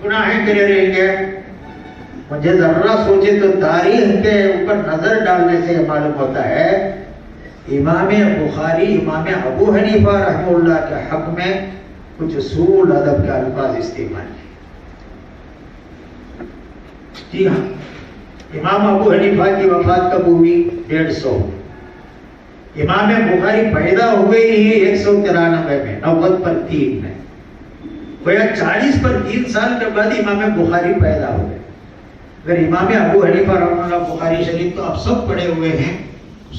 گناہیں کرے رہیں گے، مجھے ذرا سوچے تو تاریخ کے اوپر نظر ڈالنے سے معلوم ہوتا ہے امام بخاری امام ابو حنیفہ رحمہ اللہ کے حق میں کچھ سوء ادب کے الفاظ استعمال کیے۔ جی ہاں، امام ابو حنیفہ کی وفات کب ہوئی؟ 150۔ امام بخاری پیدا ہوئے ہی 193 میں، 90 پر 3 میں، گویا 40 پر 3 سال کے بعد امام بخاری پیدا ہوئے۔ اگر امام ابو حنیفہ رحمہ اللہ بخاری شریف تو آپ سب پڑھے ہوئے ہیں،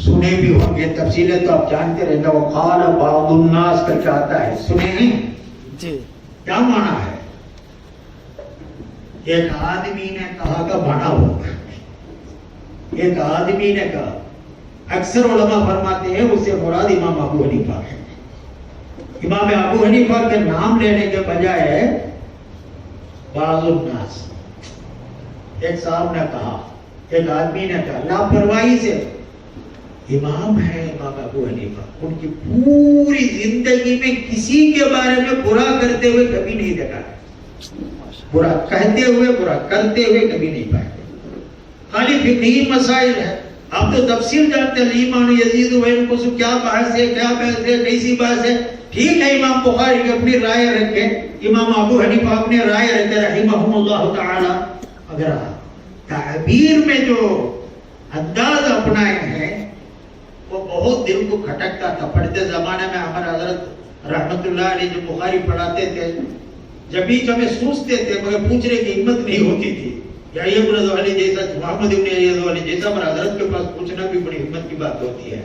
سنے بھی ہوں گے، تفصیلیں تو آپ جانتے رہتے ہیں، وقال بعض الناس کر کے آتا ہے، سنے ہیں جی؟ کیا معنی ہے؟ ایک آدمی نے کہا کہ بڑا ہوگا، ایک آدمی نے کہا، اکثر علماء فرماتے ہیں اس سے مراد امام ابو حنیفہ ہے۔ امام ابو حنیفہ کے نام لینے کے بجائے بعض الناس، ایک صاحب نے کہا، ایک آدمی نے کہا، لاپرواہی سے، امام ہے امام ابو حنیفہ، ان کی پوری زندگی میں کسی کے بارے میں برا کرتے ہوئے کبھی نہیں دیکھا، برا کہتے ہوئے برا کرتے ہوئے کبھی نہیں پائے، خالی فقہی مسائل ہے۔ آپ تو تفصیل جانتے ہیں، ایمان یزید و ینقص، کیا بحث ہے، کیا بحث ہے، کیسی بحث ہے۔ ٹھیک ہے امام بخاری کی اپنی رائے رکھے، امام ابو حنیفہ اپنی رائے رکھے رحمہم اللہ تعالی، اگر تعبیر میں جو انداز اپنائے ہیں وہ بہت دل کو کھٹکتا تھا۔ پڑھتے زمانے میں ہمارے حضرت رحمت اللہ علیہ جو بخاری پڑھاتے تھے، جب بھی ہمیں سوچتے تھے مگر پوچھنے کی ہمت نہیں ہوتی تھی، یحییٰ ابن زوہلی جیسا، محمد ابن عیاض والی جیسا، ہمارے حضرت کے پاس پوچھنا بھی بڑی ہمت کی بات ہوتی ہے۔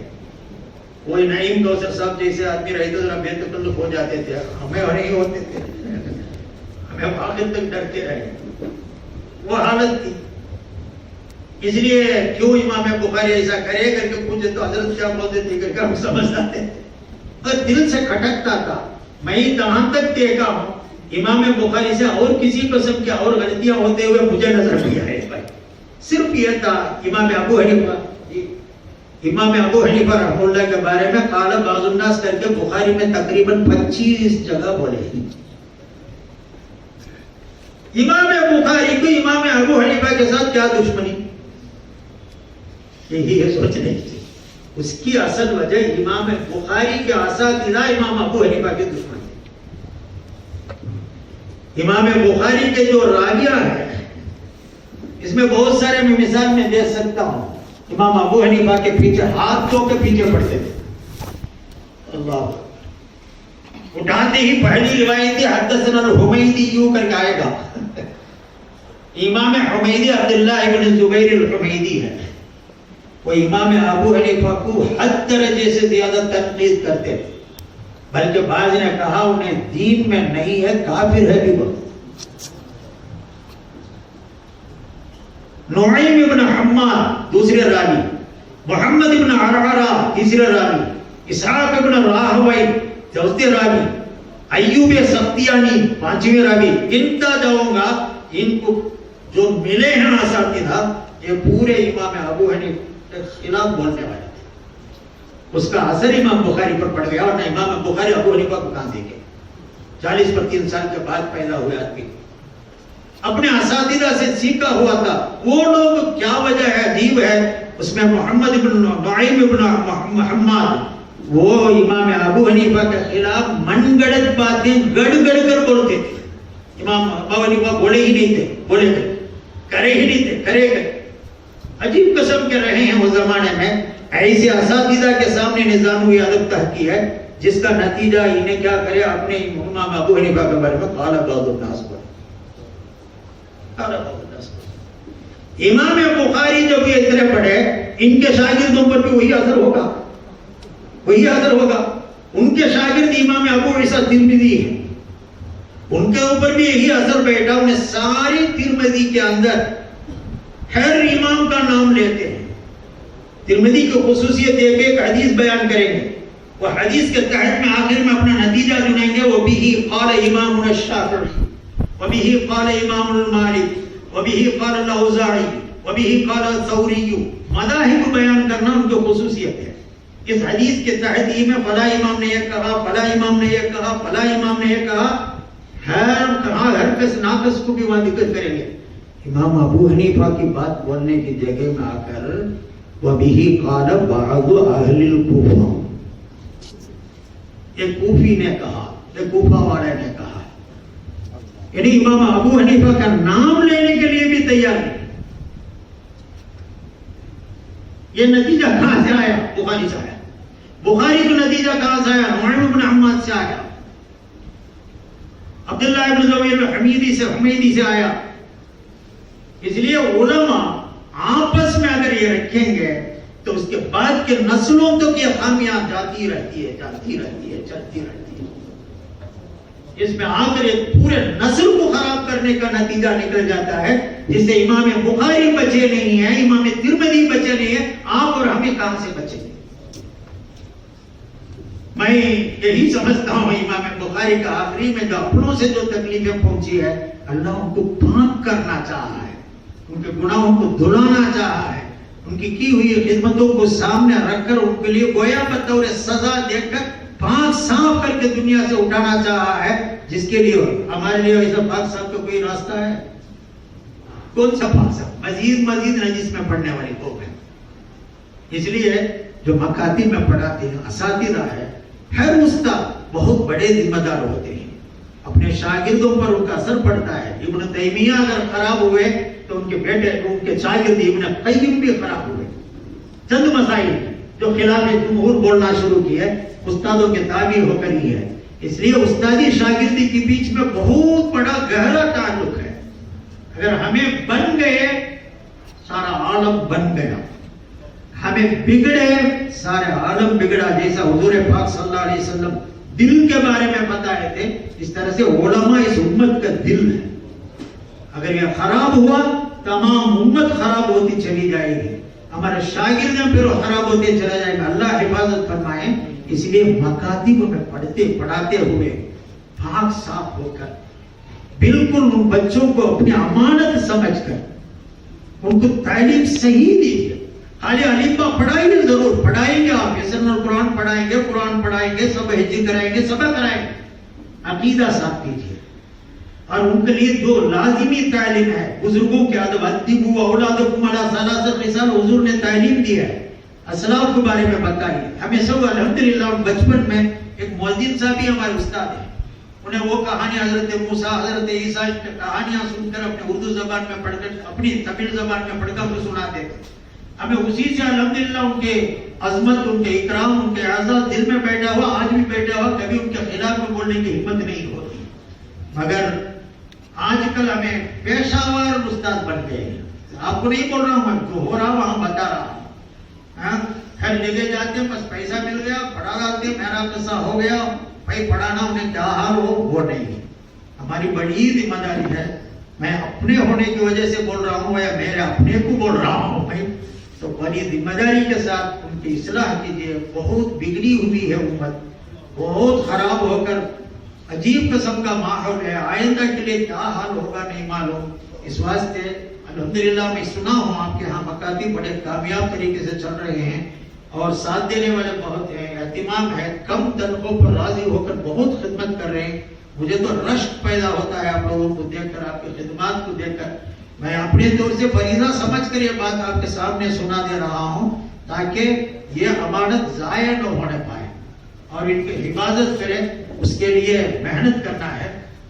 کوئی نعیم کوثر صاحب جیسے آدمی رہے تو ذرا بے تکلف ہو جاتے تھے، ہمیں نہیں ہوتے تھے، ہمیں آخر تک ڈرتے رہے، وہ حالت تھی۔ اس لیے کیوں امام بخاری ایسا کرے کر کے پوچھے تو حضرت کیا بولتے تھے کر کے ہم سمجھ آتے تھے، اور دل سے کھٹکتا تھا۔ میں یہاں تک دیکھا ہوں امام بخاری سے اور کسی قسم کی اور غلطیاں ہوتے ہوئے مجھے نظر نہیں آئے بھائی، صرف یہ تھا امام ابو حنیفہ، امام ابو حنیفہ رحمہ اللہ کے بارے میں قال بعض الناس کر کے بخاری میں تقریباً 25 جگہ بولے۔ امام بخاری کو امام ابو حنیفہ کے ساتھ کیا دشمنی؟ یہی ہے سوچنے کی۔ اس کی اصل وجہ امام بخاری کے اساتذہ امام ابو حنیفہ کے دشمن تھے۔ امام بخاری کے جو راویہ ہیں اس میں بہت سارے میں مثال میں دے سکتا ہوں۔ امام ابو حنیفہ کے پیچھے ہاتھ دھو کے پیچھے پڑتے تھے، اللہ اٹھاتے ہی پہلی روایت تھی حدثنا الحمیدی یوں کر کے آئے گا۔ امام حمیدی عبداللہ ابن زبیر الحمیدی ہے، وہ امام ابو حنیفہ کو حد درجے سے زیادہ تنقید کرتے تھے، بلکہ بعض نے کہا انہیں دین میں نہیں ہے، کافر ہے بھی وہ۔ نعیم ابن حماد دوسرے راوی، محمد ابن عرعرہ تیسرے راوی، اسحاق ابن راہوی چوتھے راوی، ایوب سختیانی پانچویں راوی۔ گنتا جاؤں گا ان کو جو ملے ہیں اساتذہ، یہ پورے امام ابو حنیفہ کے خلاف بولنے والے تھے۔ اس کا اثر امام بخاری پر پڑ گیا، اور نہ امام بخاری ابو حنیفہ کو کہاں دیکھے، 40 پر 3 سال کے بعد پیدا ہوئے آدمی، اپنے اساتذہ سے سیکھا ہوا تھا۔ وہ لوگ کیا وجہ ہے، عجیب ہے، اس میں محمد بن نعیم بن محمد وہ امام ابو حنیفہ کے خلاف من گڑت باتیں گڑ گڑ کر بولتے تھے۔ امام ابو حنیفہ بولے ہی نہیں تھے، بولے گئے، کرے ہی نہیں تھے، کرے گئے۔ عجیب قسم کے رہے ہیں وہ زمانے میں، ایسے اساتذہ کے سامنے نظام ادب تحقیق ہے جس کا نتیجہ انہیں کیا کرے، اپنے امام ابو حنیفہ کے بارے میں قال بعض الناس پر، قال بعض الناس پر۔ امام بخاری جب یہ اتنے پڑھے، ان کے شاگردوں پر بھی وہی اثر ہوگا، وہی اثر ہوگا۔ ان کے شاگرد امام ابو عیسیٰ ترمذی ہیں، ان کے اوپر بھی یہی اثر بیٹھا۔ انہیں ساری ترمذی کے اندر ہر امام کا نام لیتے ہیں، ترمذی کی خصوصیت ایک ایک حدیث بیان کریں گے، وہ حدیث کے تحت میں آخر میں اپنا نتیجہ چنیں گے۔ وَبِهِ قَالَ إِمَامُنَا الشَّافِعِيُّ وَبِهِ قَالَ إِمَامُنَا مَالِكُ وَبِهِ قَالَ الْأَوْزَاعِيُّ وَبِهِ قَالَ الثَّوْرِيُّ۔ مذاہب بیان کرنا ان کی خصوصیت ہے۔ اس حدیث کے تحت ہی میں فلاں امام نے یہ کہا، فلاں امام نے یہ کہا، فلاں امام نے یہ کہا، ہر کس ناقص کو بھی وہاں ذکر کریں گے۔ امام ابو حنیفہ کی بات بولنے کی جگہ میں آ کر وَبِهِ قَالَ بَعْضُ أَهْلِ الْكُوفَةِ، ایک کوفی نے کہا، ایک کوفہ والے نے کہا، یعنی امام ابو حنیفہ کا نام لینے کے لیے بھی تیار نہیں۔ یہ نتیجہ کہاں سے آیا؟ بخاری سے آیا۔ بخاری کا نتیجہ کہاں سے آیا؟ نعیم بن حماد سے آیا، عبداللہ ابن زبیر حمیدی سے آیا۔ اس لیے علماء آپس میں اگر یہ رکھیں گے تو اس کے بعد کے نسلوں تک یہ خامیاں جاتی رہتی ہے، چلتی رہتی ہے۔ اس میں آ کر ایک پورے نسل کو خراب کرنے کا نتیجہ نکل جاتا ہے، جس سے امام بخاری بچے نہیں ہیں، امام ترمذی بچے نہیں ہیں، آپ اور ہمیں کہاں سے بچیں گے؟ میں یہی سمجھتا ہوں امام بخاری کا آخری میں جو اپنوں سے جو تکلیفیں پہنچی ہے، اللہ ان کو پاک کرنا چاہا ہے، ان کے گناہوں کو دھلانا چاہا ہے، ان کی ہوئی خدمتوں کو سامنے رکھ کر ان کے لیے گویا بطور سزا دے کر پاک صاف کر کے دنیا سے اٹھانا چاہا ہے، جس کے لیے ہمارے لیے ایسا پاک صاف کا کوئی راستہ ہے؟ کون سا پاک صاف؟ مزید نجس میں پڑھنے والی قوم ہے۔ اس لیے جو مکاتب میں پڑھاتے ہیں، اساتذہ ہے، ہر استاد بہت بڑے ذمہ دار ہوتے ہیں، اپنے شاگردوں پر ان کا اثر پڑتا ہے۔ ابن تیمیہ اگر خراب ہوئے تو ان کے بیٹے، ان کے شاگرد ابن قیم بھی خراب ہوئے۔ چند مسائل جو خلاف جمہور بولنا شروع کیے، استادوں کے تابع ہو کر ہی ہے۔ اس لیے استادی شاگردی کے بیچ میں بہت بڑا گہرا تعلق ہے۔ اگر ہمیں بن گئے، سارا عالم بن گیا، ہمیں بگڑے، سارے عالم بگڑا۔ جیسا حضور پاک صلی اللہ علیہ وسلم دل کے بارے میں بتائے تھے، اس طرح سے علماء اس امت کا دل ہے۔ اگر یہ خراب ہوا، تمام امت خراب ہوتی چلی جائے گی، ہمارے شاگرد پھر خراب ہوتے چلا جائے گا۔ اللہ حفاظت فرمائے۔ اس لیے مکاتب میں پڑھاتے ہوئے پاک صاف ہو کر، بالکل ان بچوں کو اپنی امانت سمجھ کر ان کو تعلیم صحیح دیجیے۔ خالی الف با پڑھائیں گے، ضرور پڑھائیں گے، آپ حفظ القرآن پڑھائیں گے، قرآن پڑھائیں گے، سب حج کرائیں گے، سبق کرائیں گے، عقیدہ صاف کیجیے۔ اور ان کے لیے جو لازمی تعلیم ہے، بزرگوں کے ادب، ادبوا اولادکم علی ثلاث خصال، حضور نے تعلیم دی ہے، اسلاف کے بارے میں بتائی۔ ہمیں سب الحمدللہ بچپن میں ایک مؤذن صاحب ہی ہمارے استاد ہیں، انہیں وہ کہانی حضرت موسیٰ، حضرت عیسیٰ کی کہانیاں سن کر اپنے اردو زبان میں پڑھ کر، اپنی تمل زبان میں پڑھ کر ہمیں سناتے تھے۔ ہمیں اسی سے الحمدللہ ان کے عظمت، ان کے اکرام، ان کے اعزاز دل میں بیٹھا ہوا، آج بھی بیٹھا ہوا، کبھی ان کے خلاف میں بولنے کی ہمت نہیں ہوتی۔ مگر آج کل ہمیں پیشہ ور استاد بن گئے ہیں۔ آپ کو نہیں بول رہا ہوں، میں جو ہو رہا وہاں بتا رہا ہوں۔ ہر جگہ جاتے ہیں، بس پیسہ مل گیا، پڑھا جاتے ہیں، میرا پیسہ ہو گیا، بھائی پڑھانا انہیں کیا حال ہو وہ نہیں۔ ہماری بڑی ذمہ داری ہے۔ میں اپنے ہونے کی وجہ سے بول رہا ہوں یا میرے اپنے کو بول رہا ہوں بھائی، تو بڑی ذمہ داری کے ساتھ ان کی اصلاح کیجیے۔ بہت بگڑی ہوئی ہے امت، بہت خراب ہو کر عجیب قسم کا ماحول ہے۔ آئندہ کے لیے کیا حال ہوگا نہیں معلوم۔ اس واسطے الحمدللہ میں سنا ہوں آپ کے ہاں مکاتب بڑے کامیاب طریقے سے چل رہے ہیں۔ اور ساتھ دینے والے بہت ہیں، اہتمام ہے، کم تنخواہ پر راضی ہو کر بہت خدمت کر رہے ہیں. مجھے تو رشک پیدا ہوتا ہے آپ لوگوں کو دیکھ کر، آپ کی خدمات کو دیکھ کر. میں اپنے طور سے فریضہ سمجھ کر یہ بات آپ کے سامنے سنا دے رہا ہوں تاکہ یہ امانت ضائع نہ ہونے پائے اور ان کی حفاظت کریں. اس کے لیے محنت کرنا ہے،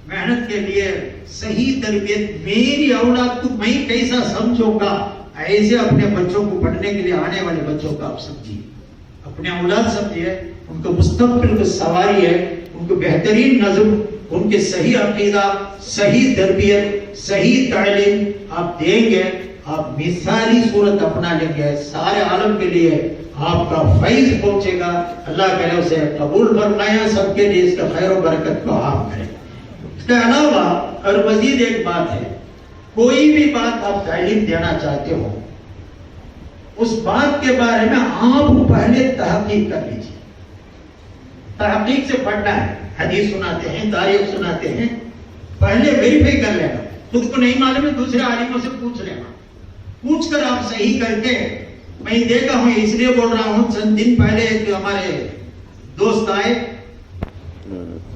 محنت کے لیے صحیح تربیت. میری اولاد کو میں کیسا سمجھوں گا، ایسے اپنے بچوں کو پڑھنے کے لیے آنے والے بچوں کو آپ سمجھیے، اپنے اولاد سمجھیے، ان کو مستقبل کو سنواریے، ان کو بہترین نظم، ان کے صحیح عقیدہ، صحیح تربیت، صحیح تعلیم آپ دیں گے، آپ مثالی صورت اپنا لیں گے، سارے عالم کے لیے آپ کا فیض پہنچے گا. اللہ کرے اسے قبول فرمائے، سب کے لیے اس کا خیر و برکت کو عام کرے. اس کے علاوہ اور مزید ایک بات ہے، کوئی بھی بات آپ تعلیم دینا چاہتے ہو، اس بات کے بارے میں آپ پہلے تحقیق کر لیجیے. تحقیق سے پڑھنا ہے، حدیث سناتے ہیں، تاریخ سناتے ہیں، پہلے ویریفائی کر لینا. خود کو نہیں معلوم ہے دوسرے عالموں سے پوچھ لینا، پوچھ کر آپ صحیح کر کے. میں دیکھا ہوں، اس لیے بول رہا ہوں، چند دن پہلے ایک ہمارے دوست آئے،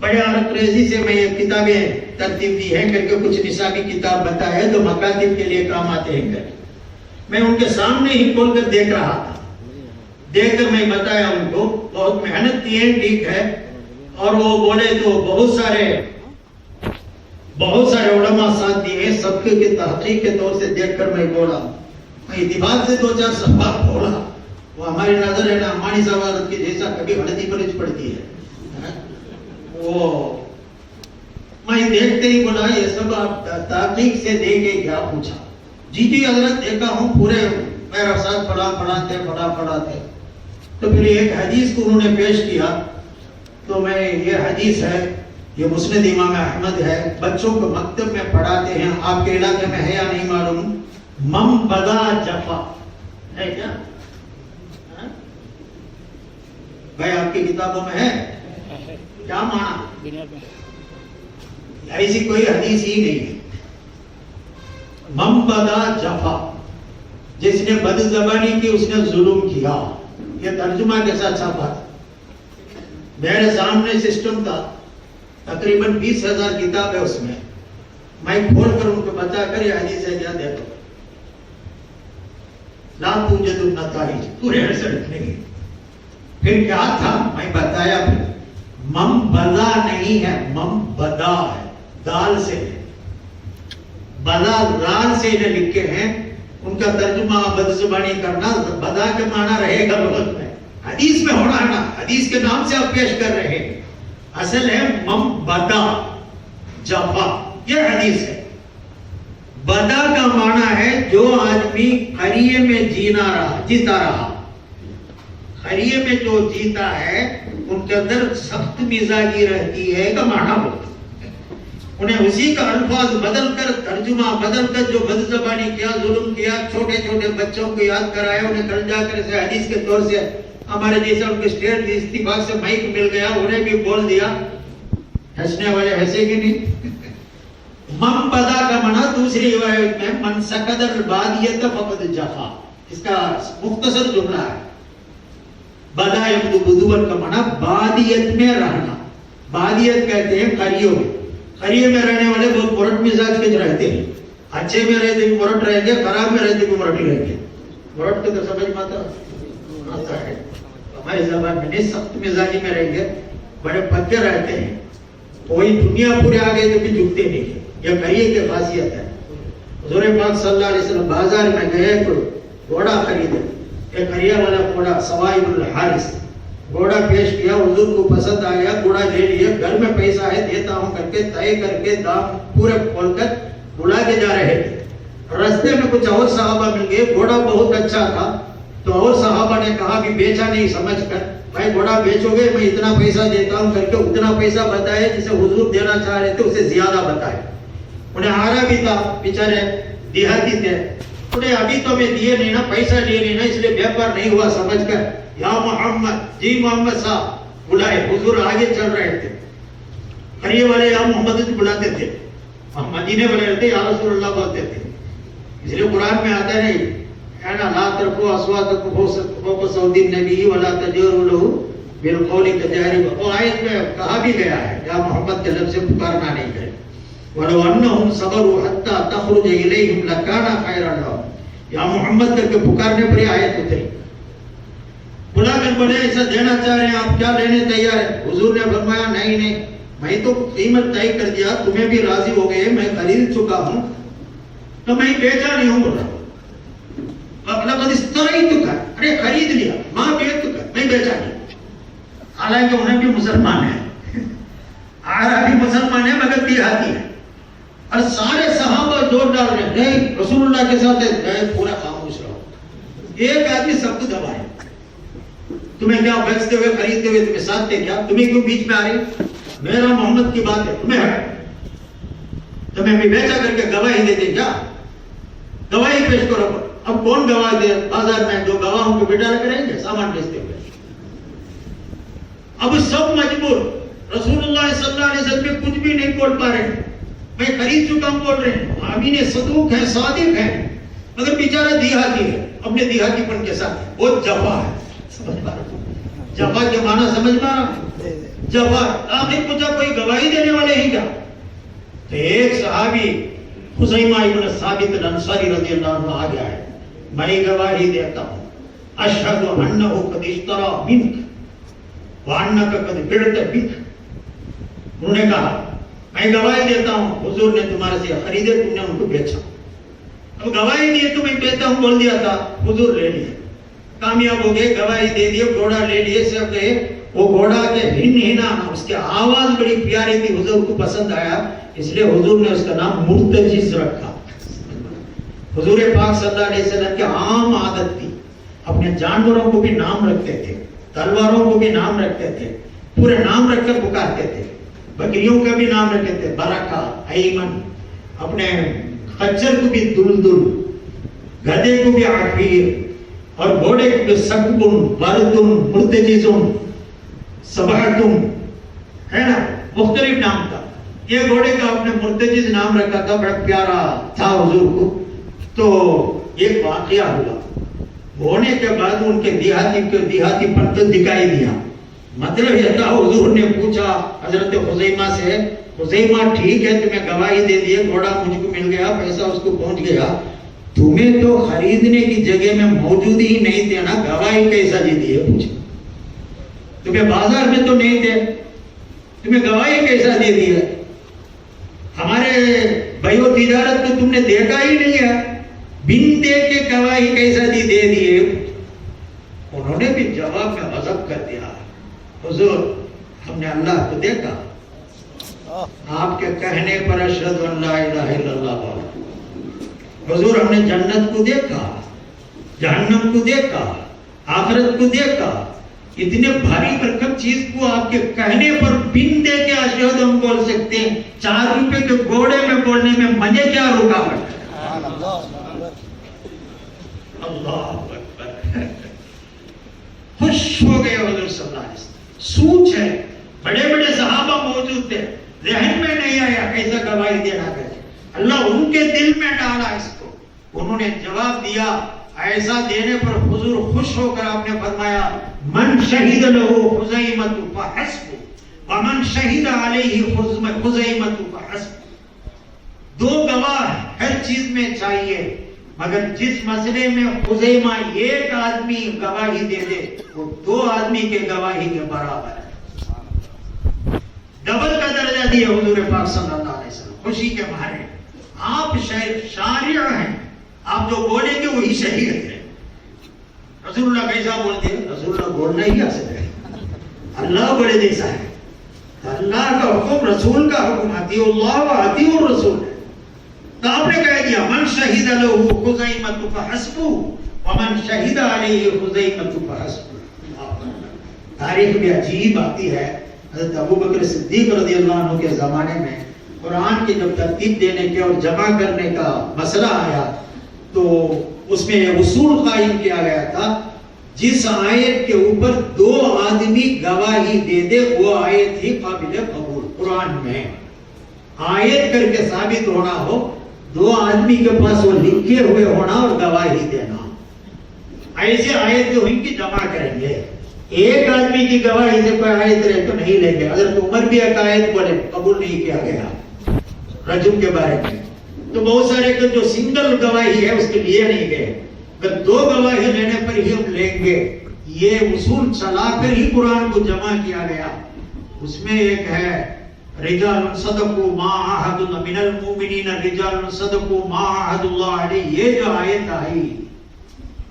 بڑے انگریزی سے میں یہ کتابیں ترتیب دی ہیں کر کے کچھ نصابی کتاب بتائے تو مکاتب کے لیے کام آتے ہیں کر. میں ان کے سامنے ہی کھول کر دیکھ رہا تھا، دیکھ کر میں بتایا ان کو، بہت محنت کی ہے، ٹھیک ہے. اور وہ بولے تو بہت سارے علماء ساتھ دیے ہیں، سب کے تحقیق کے طور سے دیکھ کر میں بولا، میں اتفاق سے 2-4 سبق بولا. وہ ہماری نظر ہے نا ہماری سوالت کی جیسا کبھی غلطی پلچ پڑتی ہے. وہ میں دیکھتے ہی بولا یہ سب آپ تحقیق سے دیں گے کیا؟ پوچھا. جی حضرت دیکھا ہوں، پورے میرا ساتھ پڑھاتے. تو پھر ایک حدیث کو انہوں نے پیش کیا، تو میں یہ حدیث ہے، یہ مسند امام احمد ہے، بچوں کو مکتب میں پڑھاتے ہیں، آپ کے علاقے میں ہے یا نہیں معلوم، مم بدا جفا ہے کیا بھائی؟ آپ کی کتابوں میں ہے کیا معنی؟ ایسی کوئی حدیث ہی نہیں ہے. مم بدا جفا، جس نے بد زبانی کی اس نے ظلم کیا. یہ ترجمہ کے ساتھ چھاپا تھا. میرے سامنے سسٹم تھا، تقریباً 20,000 کتاب ہے اس میں. میں کھول کر ان کو بتا کر یہ حدیث ہے کیا دیکھو، لا توجد النتائج، پورے رزلٹ نہیں. پھر کیا تھا میں بتایا. پھر مم بدا نہیں ہے، مم بدا ہے، دال سے ہے. بدا لال سے انہیں لکھے ہیں. ان کا ترجمہ بد زبانی کرنا، بدا کے معنی رہے گا لغت میں، حدیث میں ہونا ہے نا، حدیث کے نام سے آپ پیش کر رہے ہیں. اصل ہے مم بدا جفا، یہ حدیث ہے. بدا کا معنی ہے جو آدمی خریے میں جیتا رہا. خریے میں جو جیتا ہے ان کے اندر سخت مزاجی رہتی ہے کا معنی ہوتا ہے. انہیں اسی کا الفاظ بدل کر، ترجمہ بدل کر، جو بد زبانی کیا، ظلم کیا، چھوٹے چھوٹے بچوں کو یاد کرایا، انہیں کل جا کر اسے حدیث کے طور سے ہمارے جیسے ان کے اسٹیٹ اتفاق سے مائک مل گیا، انہیں بھی بول دیا. ہنسنے والے ہنسے گی نہیں. من بدا کا معنی دوسری روایت میں من سکد البادیت فقد جفا، اس کا مختصر جملہ ہے. بدا یبدو بدون کا معنی بادیت میں رہنا. بادیت کہتے ہیں قریوں میں. قریے میں رہنے والے بہت مرٹ مزاج کے رہتے ہیں. اچھے میں رہتے بھی مرٹ رہیں گے، خراب میں رہتے بھی مرٹ ہی رہیں گے. مرٹ کے تو سمجھ میں آتا ہے ہماری زبان میں نہیں. سخت مزاجی میں رہیں گے، بڑے پکے رہتے ہیں، کوئی دنیا پورے آگے تو بھی جھکتے نہیں. یہ قریے کی خاصیت ہے. حضور پاک صلی اللہ علیہ وسلم بازار میں گئے تو گھوڑا خریدے. ایک قریہ والا گھوڑا سوائب الحارث گھوڑا پیش کیا، حضور کو پسند آ گیا، گھوڑا لے لیا. گھر میں پیسہ ہے دیتا ہوں کر کے طے کر کے دام پورے کھول کر بلا کے جا رہے تھے. راستے میں کچھ اور صحابہ مل گئے. گھوڑا بہت اچھا تھا تو اور صحابہ نے کہا کہ بیچا نہیں سمجھ کر، بھائی گھوڑا بیچو گے میں اتنا پیسہ دیتا ہوں کر کے اتنا پیسہ بتائے جسے حضور دینا چاہ رہے تھے اسے زیادہ بتائے. انہیں آ رہا بھی تھا، بیچارے دیہاتی تھے. انہیں ابھی تو میں دیے نہیں نا، پیسہ لیے نہیں نا، اس لیے بیپار نہیں ہوا سمجھ کر یا محمد، جی محمد صاحب بلائے. حضور آگے چل رہے تھے. قریے والے یا محمد بلاتے تھے، مدینے والے رہتے یا رسول اللہ بولتے تھے. اس لیے قرآن میں آتا نہیں نا لا ترفعوا اصواتكم فوق صوت النبي ولا تجهروا له بالقول كجهر وہ آیت میں کہا بھی گیا ہے یا محمد کے لفظ سے پکارنا نہیں ہے ولو انهم صبروا حتى تخرج اليهم لكان خيرا لهم یا محمد کر کے پکارنے پر یہ آیت اتری بلا کر بڑے ایسا دینا چاہ رہے ہیں آپ کیا لینے تیار ہیں حضور نے فرمایا نہیں میں تو قیمت طے کر دیا تمہیں بھی راضی ہو گئے میں خرید چکا ہوں تو میں بیچا نہیں ہوں بول رہا لقد اشتريتك ارے خرید لیا ماں بیچتک میں بیچا نہیں حالانکہ انہیں بھی مسلمان ہیں عربی مسلمان ہیں مگر دیہاتی ہیں اور سارے صحابہ زور ڈال رہے ہیں نہیں رسول اللہ کے ساتھ پورا خاموش رہو ایک آدمی سب کو دبائے تمہیں کیا بیچتے ہوئے خریدتے ہوئے تمہیں ساتھ دے کیا تمہیں کیوں بیچ میں آ رہی میرا محمد کی بات ہے تمہیں تمہیں بھی بیچا کر کے گواہی دیتے کیا گواہی پیش کرو اب کون گواہ دے بازار میں جو گواہوں کو بٹھا کے رہیں گے سامان بیچتے ہوئے اب سب مجبور رسول اللہ صلی اللہ علیہ وسلم میں کچھ بھی نہیں بول پا رہے میں خرید چکا ہوں بول رہے ہیں آمین صدوق ہے صادق ہے مگر بیچارہ دیہاتی ہے اپنے دیہاتی پن کے ساتھ وہ جفا ہے جفا کے معنی سمجھ پا رہا جفا آخر پوچھا کوئی گواہی دینے والے ہیں کیا تو ایک صحابی خزیمہ ابن ثابت الانصاری رضی اللہ عنہ آ گیا ہے میں گواہی دیتا ہوں اشہد انہ قد اشترى منک وانک قد بعت بک انہوں نے کہا میں گواہی دیتا ہوں حضور نے تمہارے سے خریدے تم نے ان کو بیچا اب گواہی دیے تو میں کہتا ہوں بول دیا تھا حضور لے لیا کامیاب ہو گئے گواہی دے دیے گھوڑا لے لیے سب گئے وہ گھوڑا کے ہنا اس کی آواز بڑی پیاری تھی حضور کو پسند آیا اس لیے حضور نے اس کا نام مرتجز رکھا حضور پاک صلی اللہ علیہ وسلم کی عام عادت تھی اپنے جانوروں کو بھی نام رکھتے تھے تلواروں کو بھی نام رکھتے تھے پورے نام رکھ کر پکارتے تھے بکریوں کا بھی نام رکھتے تھے برکہ ایمن اپنے خچر کو بھی دلدل گدھے کو بھی عقیر اور گھوڑے کو بھی سکبن بردن مرتجزن سبحتن ہے نا مختلف نام تھا یہ گھوڑے کا اپنے مرتجز نام رکھا تھا بڑا پیارا تھا حضور کو تو ایک واقعہ ہوا ہونے کے بعد ان کے دیہاتی پن کو دکھائی دیا مطلب یہ تھا حضور نے پوچھا حضرت خزیمہ سے خزیمہ ٹھیک ہے تمہیں گواہی دے دیے گھوڑا مجھ کو مل گیا پیسہ اس کو پہنچ گیا تمہیں تو خریدنے کی جگہ میں موجود ہی نہیں تھے نا گواہی کیسا دی دی ہے پوچھا تمہیں بازار میں تو نہیں تھے تمہیں گواہی کیسا دے دی ہے ہمارے بھائیو تجارت کو تم نے دیکھا ہی نہیں ہے بن دے کے گواہی کیسا دی دے دیے انہوں نے بھی جواب میں غضب کر دیا حضور ہم نے اللہ کو دیکھا آپ کے کہنے پر اشہد ان لا الہ الا اللہ حضور ہم نے جنت کو دیکھا جہنم کو دیکھا آخرت کو دیکھا اتنے بھاری برکم چیز کو آپ کے کہنے پر بن دے کے اشہد ہم بول سکتے ہیں 4 روپے کے گھوڑے میں بولنے میں مجھے کیا رکاوٹ ہے اللہ اکبر خوش ہو گئے حضور صلی اللہ علیہ وسلم سوچ ہے بڑے بڑے صحابہ موجود تھے ذہن میں نہیں آیا کیسا گواہی دینا ہے اللہ ان کے دل میں ڈالا اس کو انہوں نے جواب دیا ایسا دینے پر حضور خوش ہو کر آپ نے فرمایا من شہید له خزیمۃ فحسب ومن شہید علیہ خزیمۃ فحسب 2 گواہ ہر چیز میں چاہیے مگر جس مسئلے میں خزیمہ ایک آدمی گواہی دے دے وہ 2 آدمی کے گواہی کے برابر ہے ڈبل کا درجہ دیا حضور پاک صلی اللہ علیہ وسلم خوشی کے مارے آپ شارع ہیں آپ جو بولیں گے وہی شریعت ہے رسول اللہ کیسا بولتے ہیں رسول اللہ بولنا ہی آسان ہے اللہ بڑے جیسا ہے اللہ کا حکم رسول کا حکم اطیعوا اللہ و اطیعوا الرسول ہے تو آپ نے کہہ دیا من شہید له خزیمۃ فحسب ومن شہید علیہ خزیمۃ فحسب تاریخ میں عجیب آتی ہے حضرت ابو بکر صدیق رضی اللہ عنہ کے زمانے میں قرآن کی جب ترتیب دینے کے اور جمع کرنے کا مسئلہ آیا تو اس میں اصول قائم کیا گیا تھا جس آیت کے اوپر 2 آدمی گواہی دے دے وہ آیت ہی قابل قبول قرآن میں آیت کر کے ثابت ہونا ہو 2 آدمی کے پاس وہ لکھے ہوئے ہونا اور گواہی دینا ایسے آیت جو ان کی جمع کریں گے. ایک آدمی کی گواہی سے کوئی آیت رہے تو نہیں لیں گے. حضرت عمر بھی ایک آیت بولے, قبول نہیں کیا گیا رجم کے بارے میں. تو بہت سارے کے جو سنگل گواہی ہے اس کے لیے نہیں گئے. اگر 2 گواہی لینے پر ہی ہم لیں گے. یہ اصول چلا کر ہی قرآن کو جمع کیا گیا. اس میں ایک ہے رجال صدقوا ما عاهدوا الله من المؤمنین رجال صدقوا ما عاهدوا الله علیہ. یہ جو آیت آئی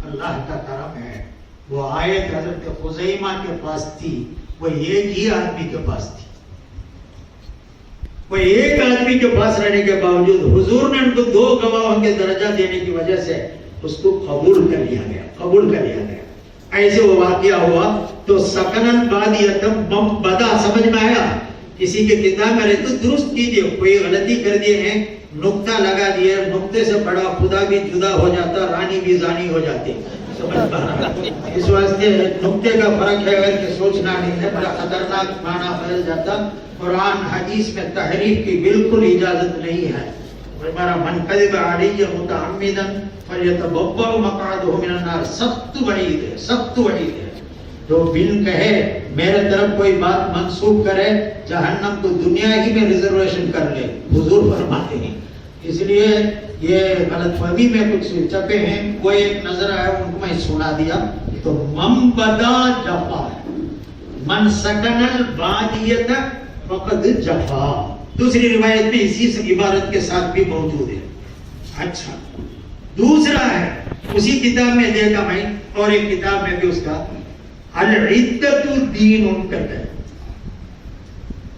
اللہ کا کرم ہے. وہ آیت حضرت خزیمہ کے پاس تھی, وہ ایک ہی آدمی کے پاس تھی. وہ ایک آدمی کے پاس رہنے کے باوجود حضور نے ان کو 2 گواہوں کے درجہ دینے کی وجہ سے اس کو قبول کر لیا گیا. ایسے وہ واقعہ ہوا. تو سکنن بادیت بدا, سمجھ میں آیا؟ کسی کے کتاب میں رہے تو درست کیجئے. کوئی غلطی کر دیے ہیں, نقطہ لگا دیے, نقطے سے بڑا خدا بھی جدا ہو جاتا, رانی بھی زانی ہو جاتی. سمجھ پانا اس واسطے نقطے کا فرق ہے کہ سوچنا نہیں ہے, بڑا خطرناک معنی بدل جاتا. قرآن حدیث میں تحریف کی بالکل اجازت نہیں ہے. ہمارا من کذب علی متعمدا فلیتبوأ مقعدہ من النار. سخت وعید ہے, سخت وعید ہے. جو بن کہے میرے طرف کوئی بات منسوب کرے جہنم کو دنیا ہی میں ریزرویشن کر لے, حضور فرماتے ہیں. اس لیے یہ غلط فہمی میں کچھ چپے ہیں. وہ ایک نظر آیا ان کو میں سنا دیا. تو من بدا جفا, من سکن البادیت فقد جفا. دوسری روایت میں اسی عبارت کے ساتھ بھی موجود ہے. اچھا, دوسرا ہے اسی کتاب میں دیکھا میں, اور ایک کتاب میں بھی اس کا العدت دین کرتا ہے.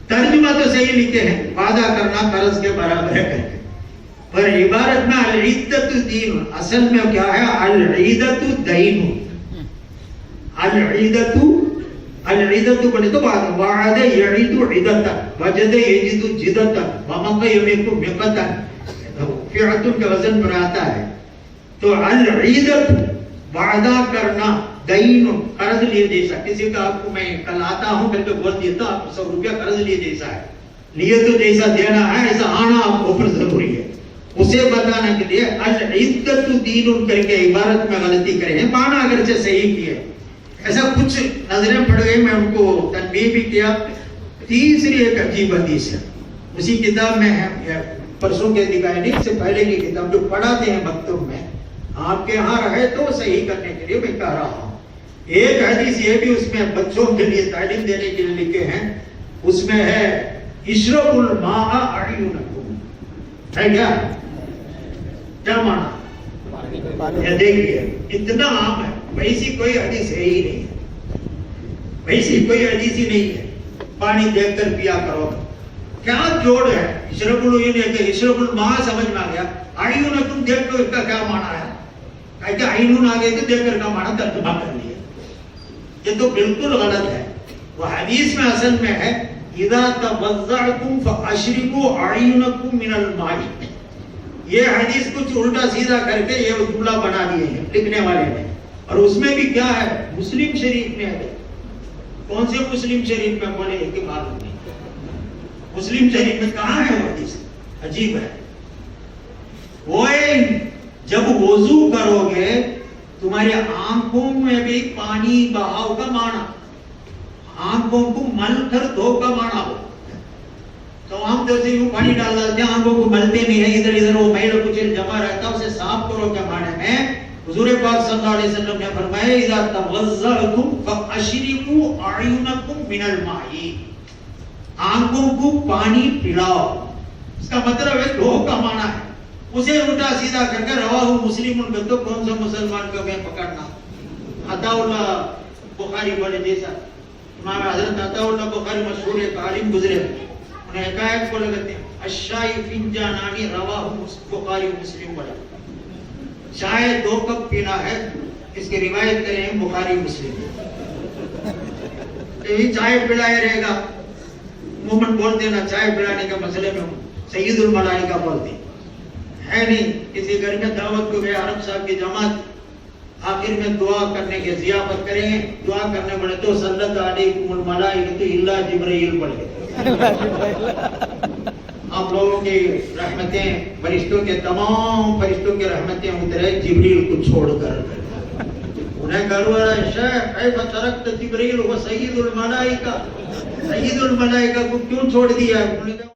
ترجمہ تو صحیح لکھتے ہیں, وعدہ کرنا قرض کے برابر ہے کہتے ہیں, پر عبارت میں العدت دین, اصل میں کیا ہے؟ العدت دین. العدت بنے تو وعد یعید عدتا, وجد یجد جدتا, ومق یمق مقتا, فعل کے وزن پر آتا ہے. تو العدت وعدہ کرنا, دین قرض لیے جیسا. کسی کا آپ کو میں کل آتا ہوں کر کے بول دیتا آپ 100 روپیہ قرض لیے جیسا ہے, لیے تو جیسا دینا ہے ایسا آنا آپ کو پر ضروری ہے. اسے بتانے کے لیے العدت دین کر کے عبارت میں غلطی کرے ہیں, معنی اگرچہ صحیح کیے. ایسا کچھ نظریں پڑ گئی, میں ان کو تنبیہ بھی کیا. تیسری ایک عجیب حدیث ہے اسی کتاب میں ہے, پرسوں کے دکھائے نہیں, سے پہلے کی کتاب جو پڑھاتے ہیں مکتب میں, آپ کے ہاں رہے تو صحیح کرنے کے لیے میں کہہ رہا ہوں. ایک حدیث یہ بھی اس میں بچوں کے لیے تعلیم دینے کے لیے لکھے ہیں. اس میں ہے اشرب الماء اعینکم, ہے کیا معنی؟ یہ دیکھیے اتنا عام ہے, ویسی کوئی حدیث ہے ہی نہیں, ویسی کوئی حدیث ہی نہیں ہے. پانی دیکھ کر پیا کرو. کیا جوڑ ہے؟ اشرب الماء سمجھ میں آ گیا, اعینکم دیکھ کر اس کا کیا معنی ہے؟ کہ عینون آ گئے تو دیکھ کر کا معنی ترجمہ کر لیا. یہ تو بالکل غلط ہے. وہ حدیث میں اصل میں ہے اذا توضعتم فاشربوا اعینکم من الماء. یہ حدیث کچھ الٹا سیدھا کر کے یہ جملہ بنا دیے ہیں لکھنے والے نے. اور اس میں بھی کیا ہے؟ مسلم شریف میں ہے. کون سے مسلم شریف میں بولے کہ معلوم نہیں. مسلم شریف میں کہاں ہے وہ حدیث؟ عجیب ہے. وہ جب وضو کرو گے تمہاری آنکھوں میں بھی پانی بہاؤ کا معنی, آنکھوں کو مل کر دھو کا معنی ہو. تو ہم جیسے یوں پانی ڈال دیتے ہیں, آنکھوں کو ملتے نہیں ہیں, ادھر ادھر وہ میل کچھ جمع رہتا, اسے صاف کرو کے معنی میں حضور پاک صلی اللہ علیہ وسلم نے فرمایا اذا توضعتم فاشربوا اعینکم من الماء. آنکھوں کو پانی پلاؤ. اس کا مطلب ہے دھو کا معنی ہے. اسے الٹا سیدھا کر کے رواہ مسلم ان تو کون سا مسلمان کو میں پکڑنا. عطا اللہ بخاری بولے جیسا, امام حضرت عطا اللہ بخاری مشہور ایک عالم گزرے, انہیں حکایت کو لگتے ہیں الشائی فنجانانی رواہ بخاری مسلم بولا. چائے 2 کپ پینا ہے, اس کی روایت کریں بخاری مسلم. یہ چائے پلائے رہے گا, مومن بولتے نا چائے پلانے کے مسئلے میں سید الملائکہ بولتے ہے نہیں. کسی گھر میں دعوت کو گئے, عرب صاحب کی جماعت, آخر میں دعا کرنے کے ضیافت کریں گے, دعا کرنے پڑے تو صلت علیکم الملائکۃ الا جبرائیل پڑھے. آپ لوگوں کی رحمتیں, فرشتوں کے تمام فرشتوں کی رحمتیں اترے جبریل کو چھوڑ کر. انہیں گھر والا شیخ کیف ترکت جبریل وہ سید الملائکہ کو کیوں چھوڑ دیا؟ انہوں نے کہا